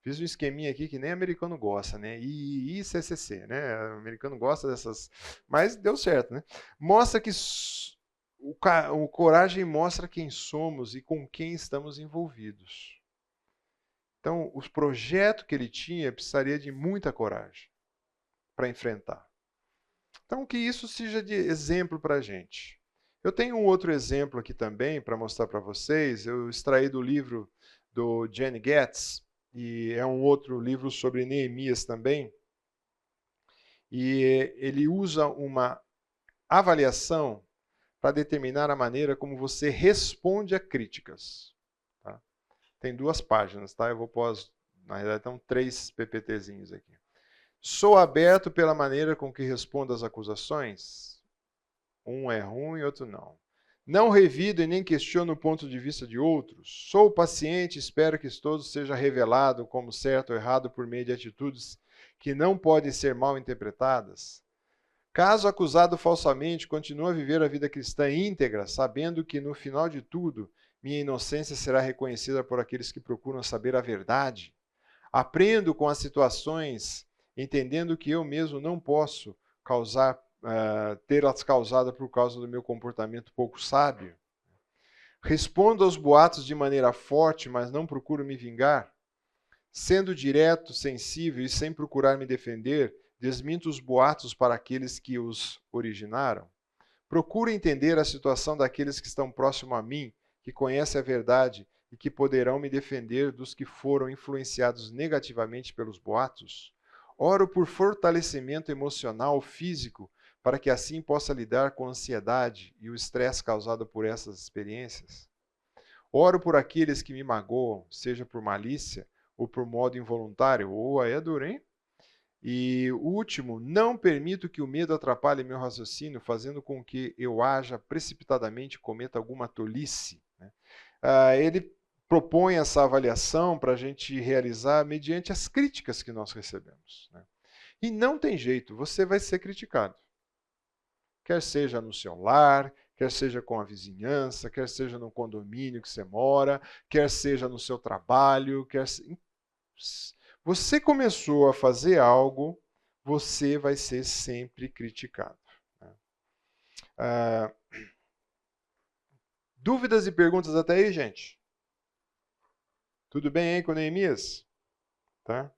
Fiz um esqueminha aqui que nem americano gosta, né? ICCC, né? O americano gosta dessas... Mas deu certo, né? Mostra que... O coragem mostra quem somos e com quem estamos envolvidos. Então, os projetos que ele tinha precisaria de muita coragem para enfrentar. Então, que isso seja de exemplo para a gente. Eu tenho um outro exemplo aqui também para mostrar para vocês. Eu extraí do livro do Jenny Getz, e é um outro livro sobre Neemias também. E ele usa uma avaliação para determinar a maneira como você responde a críticas. Tem 2 páginas, tá? Eu vou pôr, na realidade, estão 3 PPTzinhos aqui. Sou aberto pela maneira com que respondo às acusações? Um é ruim e outro não. Não revido e nem questiono o ponto de vista de outros. Sou paciente e espero que todo seja revelado como certo ou errado por meio de atitudes que não podem ser mal interpretadas. Caso acusado falsamente, continuo a viver a vida cristã íntegra, sabendo que no final de tudo, minha inocência será reconhecida por aqueles que procuram saber a verdade. Aprendo com as situações, entendendo que eu mesmo não posso tê-las causado por causa do meu comportamento pouco sábio. Respondo aos boatos de maneira forte, mas não procuro me vingar. Sendo direto, sensível e sem procurar me defender, desminto os boatos para aqueles que os originaram. Procuro entender a situação daqueles que estão próximo a mim, que conhecem a verdade e que poderão me defender dos que foram influenciados negativamente pelos boatos. Oro por fortalecimento emocional, físico, para que assim possa lidar com a ansiedade e o estresse causado por essas experiências. Oro por aqueles que me magoam, seja por malícia ou por modo involuntário. Aí é duro, hein? E o último, não permito que o medo atrapalhe meu raciocínio, fazendo com que eu haja precipitadamente e cometa alguma tolice. Ele propõe essa avaliação para a gente realizar mediante as críticas que nós recebemos. E não tem jeito, você vai ser criticado. Quer seja no seu lar, quer seja com a vizinhança, quer seja no condomínio que você mora, quer seja no seu trabalho, Você começou a fazer algo, você vai ser sempre criticado. Dúvidas e perguntas até aí, gente? Tudo bem aí com Neemias? Tá?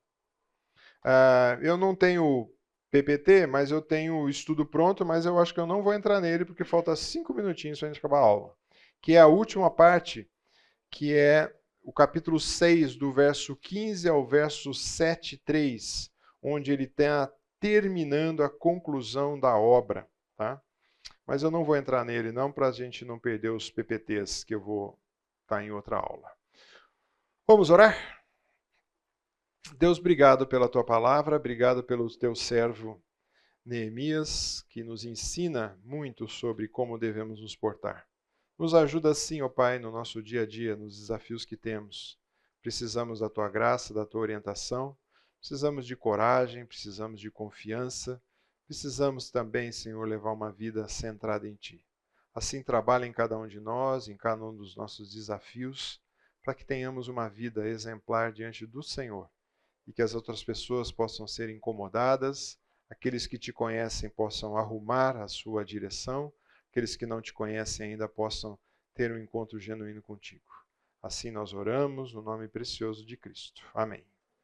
Eu não tenho PPT, mas eu tenho o estudo pronto, mas eu acho que eu não vou entrar nele porque falta 5 minutinhos para a gente acabar a aula. Que é a última parte, que é o capítulo 6, do verso 15 ao verso 7:3, onde ele está terminando a conclusão da obra. Tá? Mas eu não vou entrar nele não, para a gente não perder os PPTs, que eu vou estar em outra aula. Vamos orar? Deus, obrigado pela tua palavra, obrigado pelo teu servo Neemias, que nos ensina muito sobre como devemos nos portar. Nos ajuda assim, ó Pai, no nosso dia a dia, nos desafios que temos. Precisamos da tua graça, da tua orientação, precisamos de coragem, precisamos de confiança, precisamos também, Senhor, levar uma vida centrada em Ti. Assim, trabalha em cada um de nós, em cada um dos nossos desafios, para que tenhamos uma vida exemplar diante do Senhor e que as outras pessoas possam ser incomodadas, aqueles que Te conhecem possam arrumar a sua direção, aqueles que não Te conhecem ainda possam ter um encontro genuíno contigo. Assim nós oramos no nome precioso de Cristo. Amém.